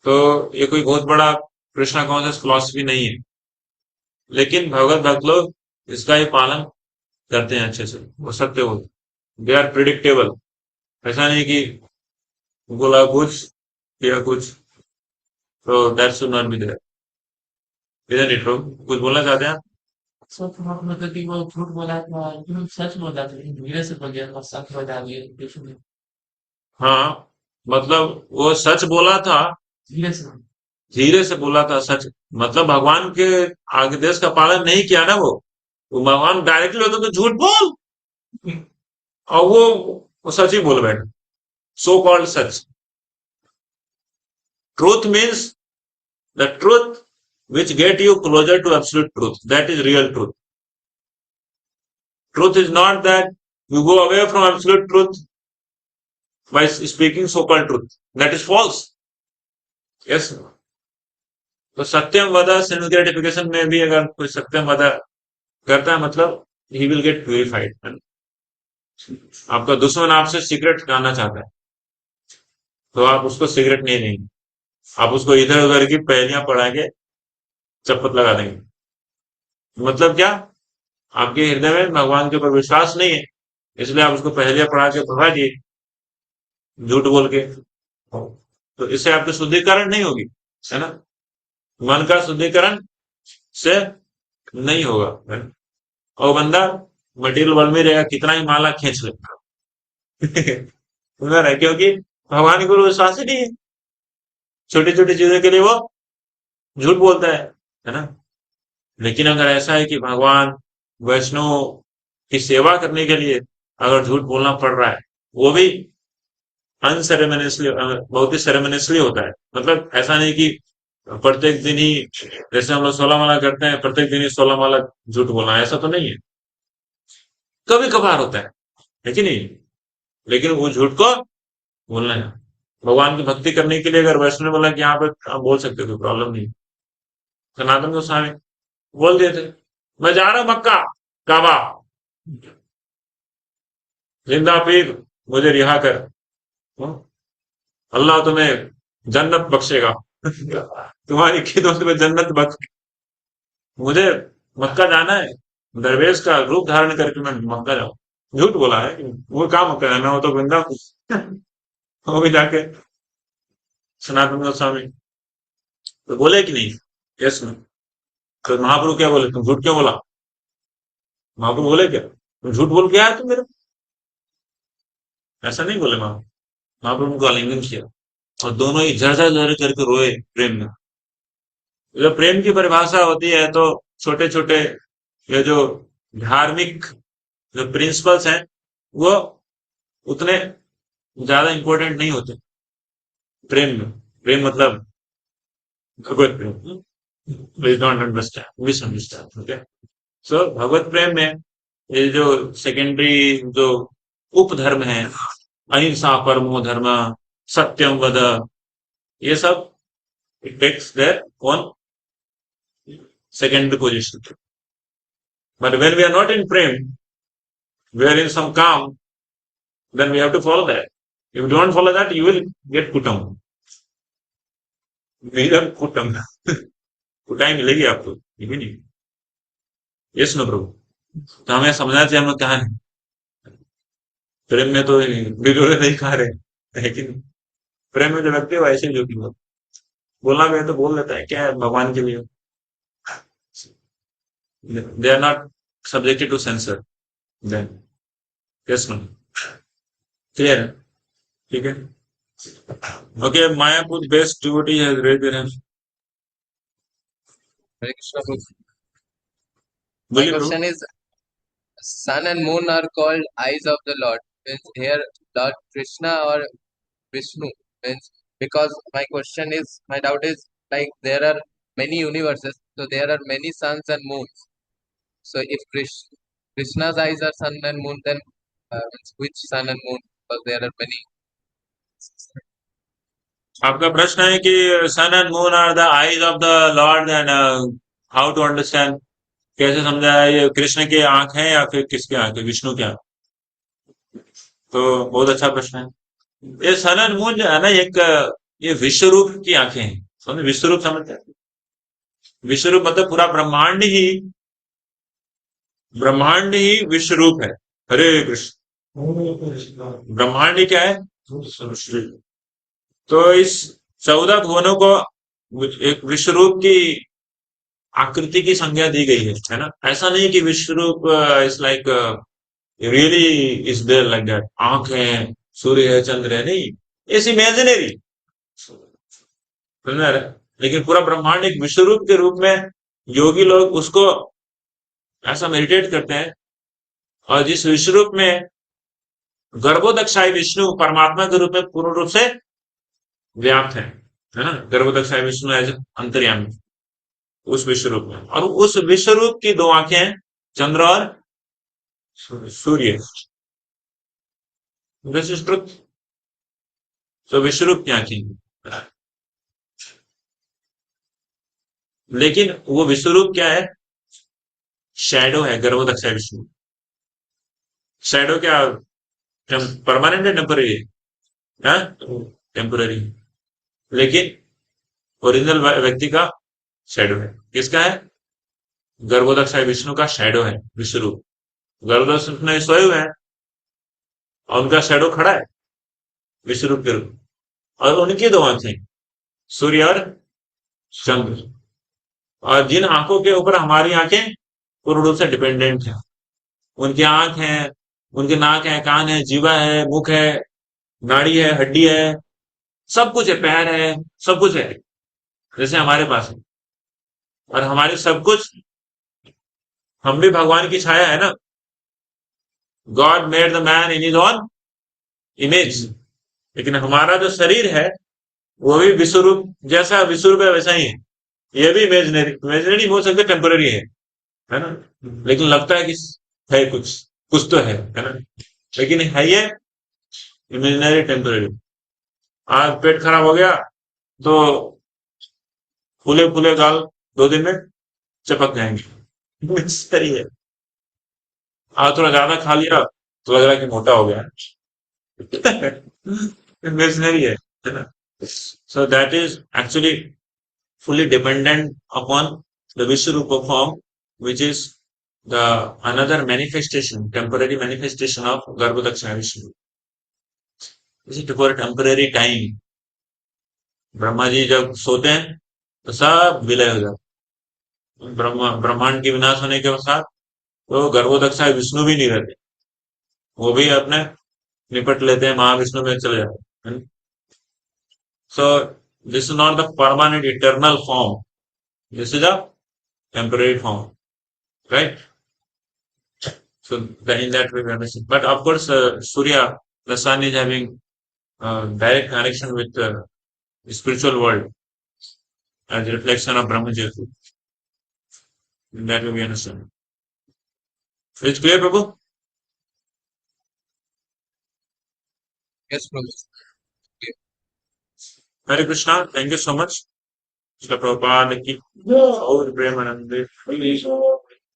तो ये कोई बहुत बड़ा कृष्णा कॉन्शियस फिलॉसफी नहीं है, लेकिन भगवत भक्त लोग इसका ही पालन करते हैं अच्छे से, वो सत्य हो, दे आर प्रिडिक्टेबल। ऐसा नहीं कि बोला कुछ किया कुछ, तो that should not be there, इधर इट कुछ बोलना चाहते हैं आप? सच मतलब कि वो झूठ बोला था, लेकिन सच बोला था, लेकिन धीरे से बोल दिया था, सच बता दिए कुछ नहीं। हाँ, मतलब वो सच बोला था, धीरे से। धीरे से बोला था सच, मतलब भगवान के आदेश का पालन नहीं किया ना वो भगवान डायरेक्टली होता तो झूठ बोल, और वो सच ही बोल बैठे, so called such. Truth means the truth which get you closer to absolute truth. That is real truth. Truth is not that you go away from absolute truth by speaking so-called truth. That is false. Yes. तो सत्यम वदा Singh gratification में भी अगर कोई सत्यम वदा करता है, मतलब he will get purified. आपका दुश्मन आपसे सिगरेट खाना चाहता है, तो आप उसको सिगरेट नहीं देंगे, आप उसको इधर उधर की पहेलियां पढ़ा के चप्पत लगा देंगे। मतलब क्या? आपके हृदय में भगवान के ऊपर विश्वास नहीं है, इसलिए आप उसको पहेलियां पढ़ा के भगा दिए, झूठ बोल के। तो इससे आपकी शुद्धिकरण नहीं होगी, है ना? मन का शुद्धिकरण से नहीं होगा, है ना? और बंदा मटेरियल वर्ल्ड में रहेगा, कितना ही माला खींच ले। समझ रहा है? क्योंकि भगवान को विश्वास ही नहीं है, छोटी छोटी चीजों के लिए वो झूठ बोलता है ना? लेकिन अगर ऐसा है कि भगवान वैष्णव की सेवा करने के लिए अगर झूठ बोलना पड़ रहा है, वो भी अनसेरेमनियसली, बहुत ही सेरेमनियसली होता है। मतलब ऐसा नहीं कि प्रत्येक दिन ही, जैसे हम लोग 16 माला करते हैं, प्रत्येक दिन ही 16 माला झूठ बोलना, ऐसा तो नहीं है। कभी कभार होता है कि नहीं? लेकिन वो झूठ को बोलना है। भगवान की भक्ति करने के लिए अगर वैष्णव बोला कि यहाँ पे आप बोल सकते हो, कोई प्रॉब्लम नहीं। सनातन गोस्वामी बोल दिए थे, मैं जा रहा हूं मक्का, काबा, जिंदा पीर मुझे रिहा कर, हम्म, अल्लाह तुम्हें जन्नत बख्शेगा। तुम्हारी खिदमत में जन्नत बख्श, मुझे मक्का जाना है, दरवेश का रूप धारण करके मैं मक्का जाऊं। झूठ बोला है कि वो काम मक्का जाना, वो तो वृंदावन। वो भी जाके सनातन गोस्वामी तो बोले कि नहीं, यस में। तो महाप्रभु क्या बोले, तुम झूठ क्यों बोला? महाप्रभु बोले क्या, तुम झूठ बोल के आया तुम मेरे? ऐसा नहीं बोले महाप्रभु। महाप्रभु को आलिंगन किया और दोनों ही झरझर झर करके रोए प्रेम में। जब प्रेम की परिभाषा होती है तो छोटे छोटे ये जो धार्मिक जो प्रिंसिपल्स हैं, वो उतने ज्यादा इंपॉर्टेंट नहीं होते प्रेम में। प्रेम मतलब भगवत प्रेम, please don't understand, misunderstand, okay? So भगवत प्रेम में ये जो सेकेंडरी जो उपधर्म है, अहिंसा परमो धर्म, सत्यम वद, ये सब it takes their own secondary position. But when we are not in prem, we are in some calm, then we have to follow that. If you don't follow that, you will get kutam. Neither kutam. कुटाई मिलेगी आपको, ठीक है नहीं? Yes no प्रभु। तो हमें समझना चाहिए हम लोग कहाँ हैं। प्रेम में तो बिगड़े नहीं खा रहे, लेकिन प्रेम में जो व्यक्ति है वो ऐसे ही जो कि बोलना भी है तो बोल देता है, क्या है भगवान के लिए। They are not subjected to senses then. Yes no, clear है? ठीक है, okay. Mayapur best devotee has raised their hand. Hare Krishna Prabhu. My बोलिए प्रभु। question is, sun and moon are called eyes of the Lord. Means here Lord Krishna or Vishnu. Means because my question is, my doubt is like there are many universes, so there are many suns and moons. So if Krishna's eyes are sun and moon, then means which sun and moon? Because there are many. आपका प्रश्न है कि sun and moon are the eyes of the lord and how to understand, कैसे समझा है ये कृष्ण की आंख है या फिर किसकी आंख है, विष्णु की आंख? तो बहुत अच्छा प्रश्न है। ये सन एंड मून जो है ना, एक ये विश्व रूप की आंखें हैं। समझे, विश्व रूप समझते हैं? विश्व रूप मतलब पूरा ब्रह्मांड ही विश्व रूप है। हरे कृष्ण। ब्रह्मांड ही क्या है? सृष्टि। तो इस 14 भुवनों को एक विश्व रूप की आकृति की संज्ञा दी गई है ना? ऐसा नहीं कि विश्व रूप is like really is there like that, आंख है, सूर्य है, चंद्र है, नहीं, इट्स इमेजिनरी। समझ रहे? लेकिन पूरा ब्रह्मांड एक विश्व रूप के रूप में योगी लोग उसको ऐसा मेडिटेट करते हैं। और जिस विश्व रूप में गर्भोदक्षाई विष्णु परमात्मा के रूप में पूर्ण रूप से व्याप्त है ना? गर्भोदक्षाई विष्णु एज अंतर्यामी उस विश्व रूप में। और उस विश्व रूप की दो आंखें हैं, चंद्र और सूर्य। This is truth. तो विश्व रूप की आंखें, लेकिन वो विश्व रूप क्या है? शैडो है गर्भोदक्षाई विष्णु। शैडो क्या परमानेंट है, टेम्पररी है? टेम्पररी। लेकिन ओरिजिनल व्यक्ति का शैडो है। किसका है? गर्भोदक्षाई विष्णु का शैडो है विश्व रूप। गर्भोदक्ष में सोए हुए हैं और उनका शैडो खड़ा है विश्व रूप के रूप। और उनकी दो आंखें, सूर्य और चंद्र। और जिन आंखों के ऊपर हमारी आंखें पूर्ण रूप से डिपेंडेंट है, उनकी आंख है, उनके नाक है, कान है, जीवा है, मुख है, नाड़ी है, हड्डी है, सब कुछ है, पैर है, सब कुछ है, जैसे हमारे पास है। और हमारे सब कुछ, हम भी भगवान की छाया है ना। God made the man in his own image. लेकिन हमारा जो शरीर है वो भी विश्वरूप, जैसा विश्वरूप है वैसा ही है। ये भी इमेजिनरी इमेजिनरी हो सकता है, टेम्पररी है ना। लेकिन लगता है कि है कुछ, कुछ तो है ना। लेकिन है ये इमेजिनरी, टेम्पररी। आज पेट खराब हो गया तो फूले फूले गाल 2 दिन में चपक जाएंगे, सही है। आज थोड़ा ज्यादा खा लिया तो लग रहा है कि मोटा हो गया, इमेजिनरी है ना। So that is actually fully dependent upon the Vishwarupa form, which is the another manifestation, temporary manifestation of Garbhodakshina Vishnu. This is for a temporary time. Brahma ji जब सोते हैं तो सब विलय हो जाता है। ब्रह्मांड के विनाश होने के साथ तो गर्भोदक्षा विष्णु भी नहीं रहते, वो भी अपने निपट लेते हैं, महाविष्णु में चले जाते हैं। So this is not the permanent eternal form. This is a temporary form, right? So in that way we understand. But of course, Surya, the sun is having direct connection with the spiritual world as a reflection of Brahma Jyoti. In that way we understand. So it's clear, Prabhu? Yes, Prabhu. Hare Krishna. Thank you so much. Srila Prabhupada ki Gaur Premanande.